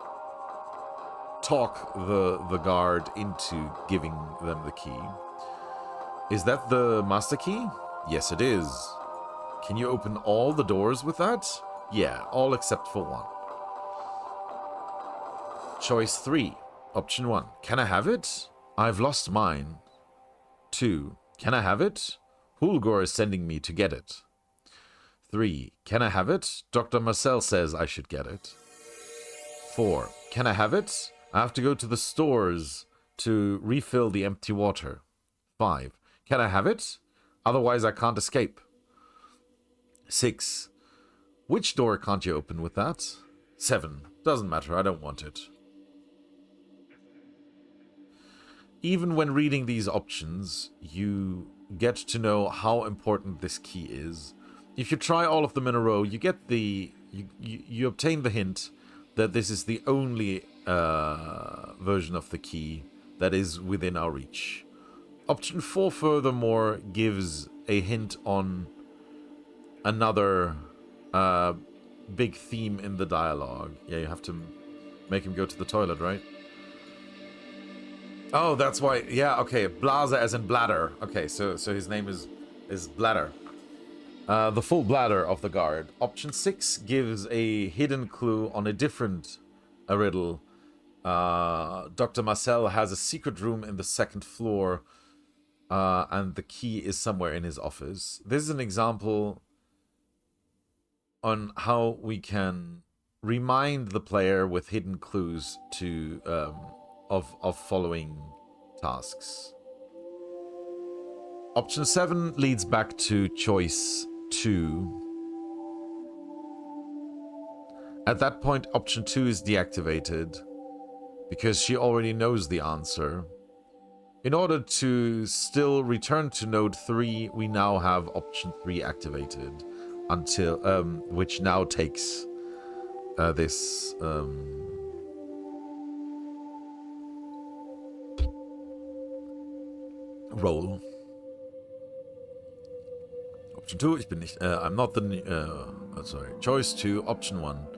talk the guard into giving them the key. Is that the master key? Yes, it is. Can you open all the doors with that? Yeah, all except for one. Choice 3. Option 1. Can I have it? I've lost mine. 2. Can I have it? Hulgor is sending me to get it. 3. Can I have it? Dr. Marcel says I should get it. 4. Can I have it? I have to go to the stores to refill the empty water. 5. Can I have it? Otherwise I can't escape. 6. Which door can't you open with that? 7. Doesn't matter, I don't want it. Even when reading these options, you get to know how important this key is. If you try all of them in a row, you get you obtain the hint that this is the only version of the key that is within our reach. Option 4, furthermore, gives a hint on another big theme in the dialogue. Yeah, you have to make him go to the toilet, right? Oh, that's why. Yeah, okay. Blaza as in bladder. Okay, so his name is Bladder. The full bladder of the guard. Option 6 gives a hidden clue on a different riddle. Dr. Marcel has a secret room in the 2nd floor, and the key is somewhere in his office. This is an example on how we can remind the player with hidden clues to of following tasks. Option 7 leads back to choice 2. At that point, option 2 is deactivated because she already knows the answer. In order to still return to node 3, we now have option 3 activated, until which now takes this roll. Option 2, ich bin nicht, I'm not the, sorry, choice 2, option 1.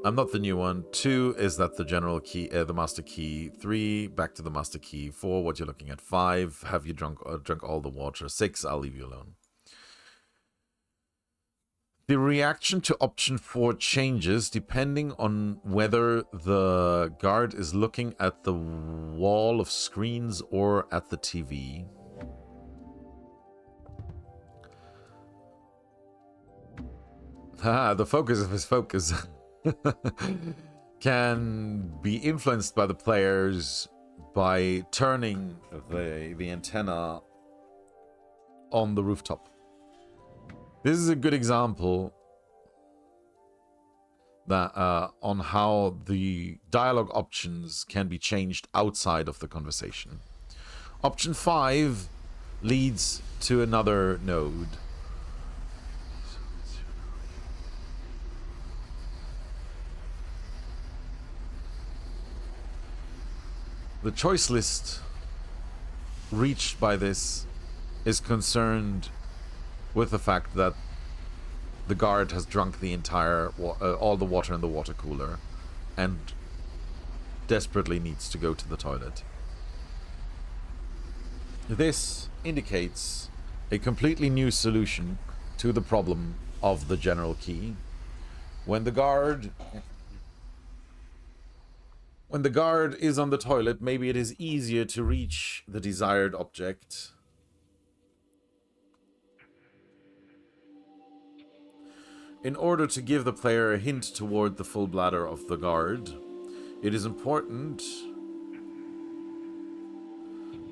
I'm not the new one. 2, is that the general key, the master key. 3, back to the master key. 4, what you're looking at. 5, have you drunk all the water. 6, I'll leave you alone. The reaction to option 4 changes depending on whether the guard is looking at the wall of screens or at the TV. The focus of his focus can be influenced by the players by turning the antenna on the rooftop. This is a good example that on how the dialogue options can be changed outside of the conversation. Option 5 leads to another node. The choice list reached by this is concerned with the fact that the guard has drunk the entire all the water in the water cooler and desperately needs to go to the toilet. This indicates a completely new solution to the problem of the general key. When the guard is on the toilet, maybe it is easier to reach the desired object. In order to give the player a hint toward the full bladder of the guard, it is important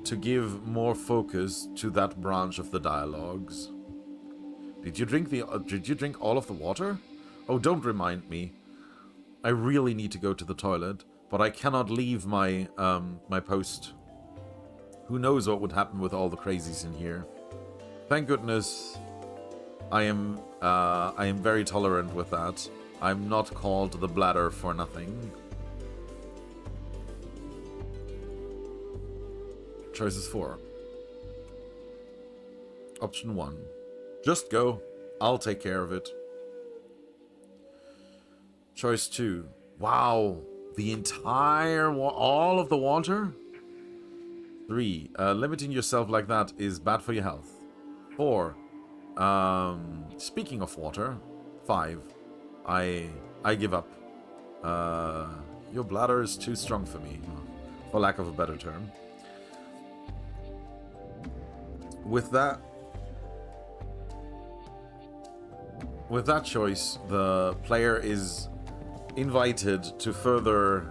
to give more focus to that branch of the dialogues. Did you drink all of the water? Oh, don't remind me. I really need to go to the toilet, but I cannot leave my my post. Who knows what would happen with all the crazies in here? Thank goodness I am very tolerant with that. I'm not called the bladder for nothing. Choices 4. Option 1. Just go. I'll take care of it. Choice 2. Wow. The entire all of the water? 3. Limiting yourself like that is bad for your health. 4. Speaking of water. 5. I give up. Your bladder is too strong for me, for lack of a better term. With that choice, the player is invited to further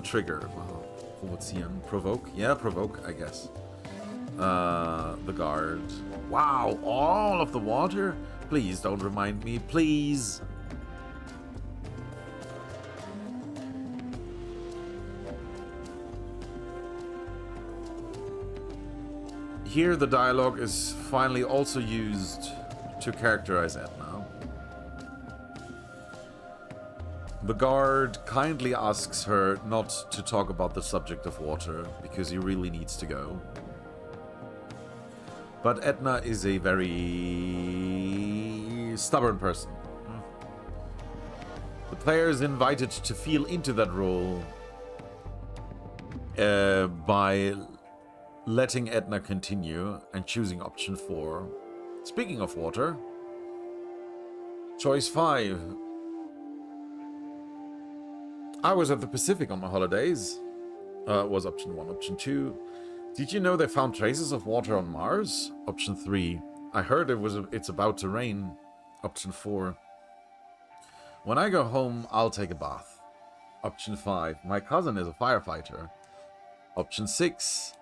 trigger. What's he on? Provoke? Yeah, provoke, I guess. The guard. Wow, all of the water? Please don't remind me, please. Here the dialogue is finally also used to characterize Edna. The guard kindly asks her not to talk about the subject of water because he really needs to go. But Edna is a very stubborn person. The player is invited to feel into that role by letting Edna continue and choosing option 4. Speaking of water, choice 5. I was at the Pacific on my holidays. Was option 1. Option 2. Did you know they found traces of water on Mars? Option 3. I heard it's about to rain. Option 4. When I go home, I'll take a bath. Option 5. My cousin is a firefighter. Option 6.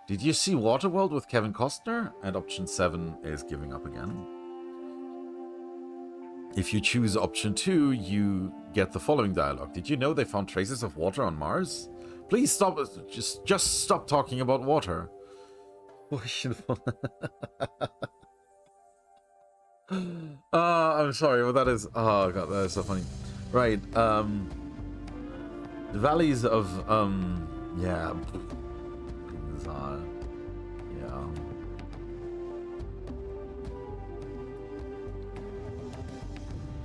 Did you see Waterworld with Kevin Costner? And option 7 is giving up again. If you choose option 2, you get the following dialogue. Did you know they found traces of water on Mars? Please stop. Just stop talking about water. I'm sorry, but that is... Oh, God, that is so funny. Right, the valleys of, yeah... yeah.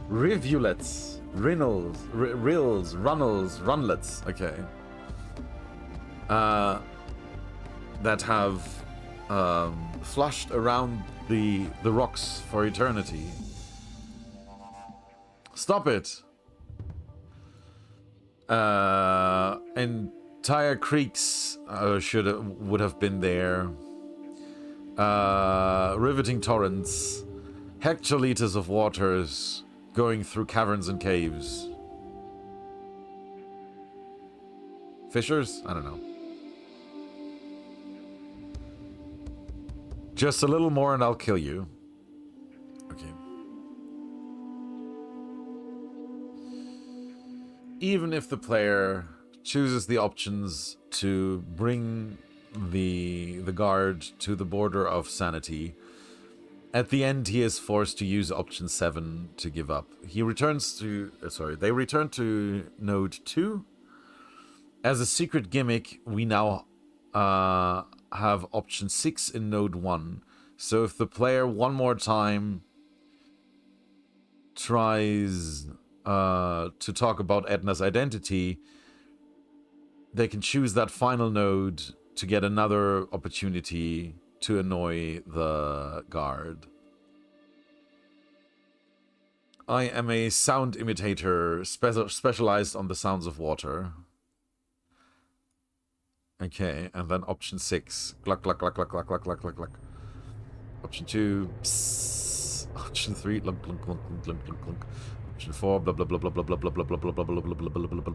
Rivulets, rills, runnels, runlets. Okay. That have flushed around the rocks for eternity. Stop it. Entire creeks would have been there. Riveting torrents, hectoliters of waters going through caverns and caves. Fissures? I don't know. Just a little more and I'll kill you. Okay. Even if the player chooses the options to bring the guard to the border of sanity, at the end he is forced to use option 7 to give up. He returns to... they return to node 2. As a secret gimmick, we now have option 6 in node 1. So if the player one more time tries to talk about Edna's identity, they can choose that final node to get another opportunity to annoy the guard. I am a sound imitator specialized on the sounds of water. Okay, and then option 6. Gluck, gluck, gluck, gluck, gluck, gluck, gluck, gluck, gluck. Option 2. Psst. Option 3. Glunk, glunk, glunk, glunk, glunk, glunk. Option 4. Blah, blah, blah, blah, blah, blah, blah, blah, blah, blah, blah, blah, blah, blah, blah, blah.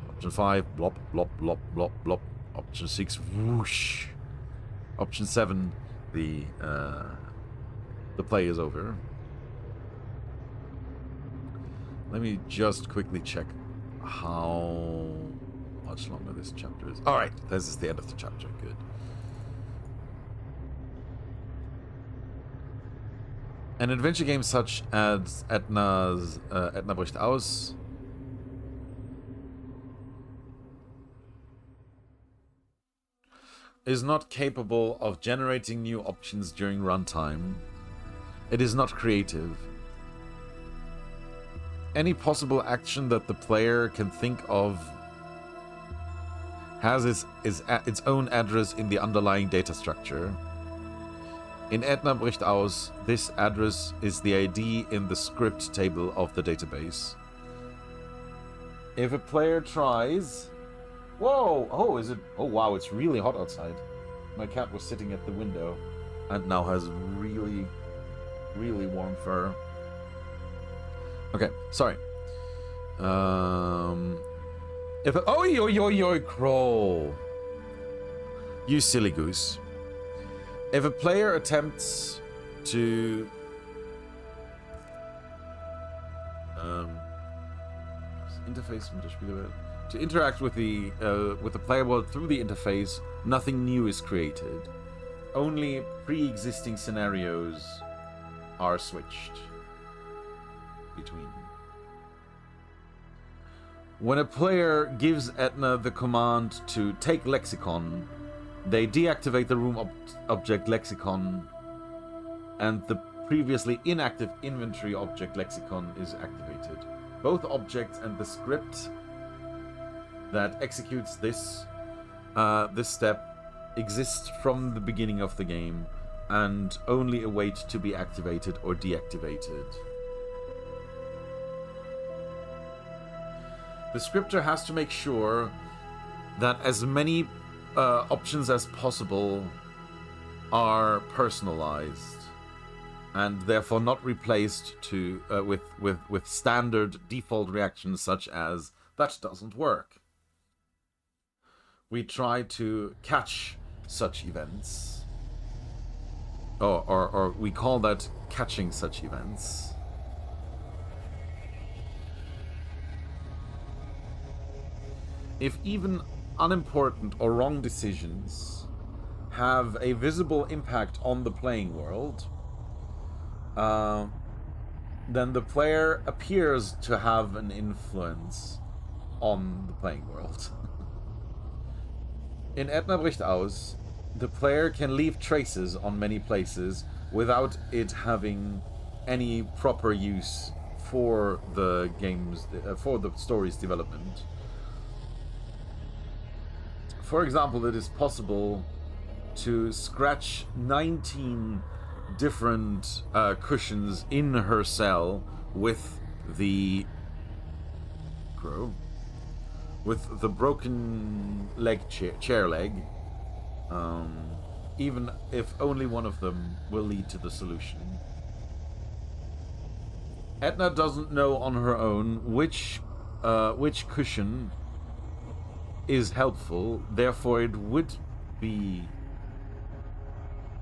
Option 5. Blop, blop, blop, blop, blop. Option 6. Whoosh. Option 7. The play is over. Let me just quickly check how much longer this chapter is. Alright, this is the end of the chapter. Good. An adventure game such as Edna bricht aus is not capable of generating new options during runtime. It is not creative. Any possible action that the player can think of has its own address in the underlying data structure. In Edna bricht aus, this address is the ID in the script table of the database. If a player tries... Whoa! Oh, is it... Oh, wow, it's really hot outside. My cat was sitting at the window and now has really, really warm fur. Okay, sorry. If a... Oi, Kroll! You silly goose. If a player attempts to... interface mit der Spielerwelt. To interact with the player world through the interface, nothing new is created. Only pre-existing scenarios are switched between. When a player gives Edna the command to take lexicon, they deactivate the room object lexicon, and the previously inactive inventory object lexicon is activated. Both objects and the script that executes this step exists from the beginning of the game and only await to be activated or deactivated. The scripter has to make sure that as many options as possible are personalized and therefore not replaced with standard default reactions such as "that doesn't work." We try to catch such events, or we call that catching such events. If even unimportant or wrong decisions have a visible impact on the playing world, then the player appears to have an influence on the playing world. In Edna bricht aus, the player can leave traces on many places without it having any proper use for the story's development. For example, it is possible to scratch 19 different cushions in her cell with the broken chair leg, even if only one of them will lead to the solution. Edna doesn't know on her own which cushion is helpful, therefore it would be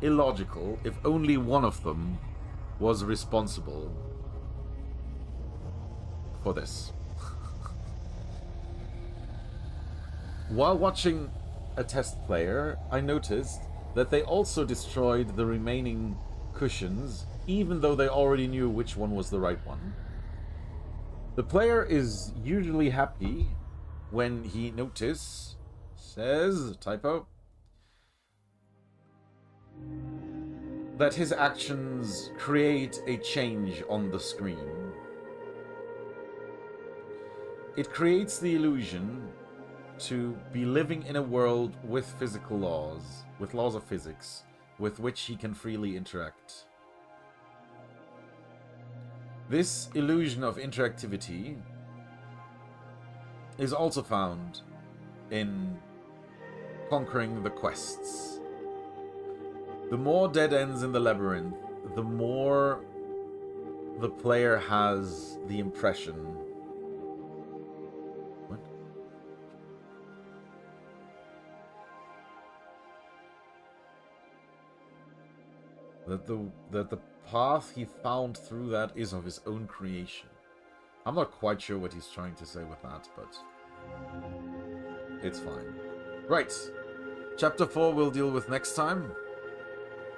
illogical if only one of them was responsible for this. While watching a test player, I noticed that they also destroyed the remaining cushions, even though they already knew which one was the right one. The player is usually happy when he says, typo, that his actions create a change on the screen. It creates the illusion to be living in a world with physical laws, with laws of physics, with which he can freely interact. This illusion of interactivity is also found in conquering the quests. The more dead ends in the labyrinth, the more the player has the impression. What? That the path he found through that is of his own creation. I'm not quite sure what he's trying to say with that, but it's fine. Right. Chapter 4 we'll deal with next time.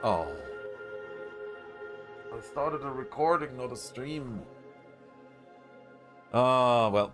Oh. I started a recording, not a stream. Ah, well.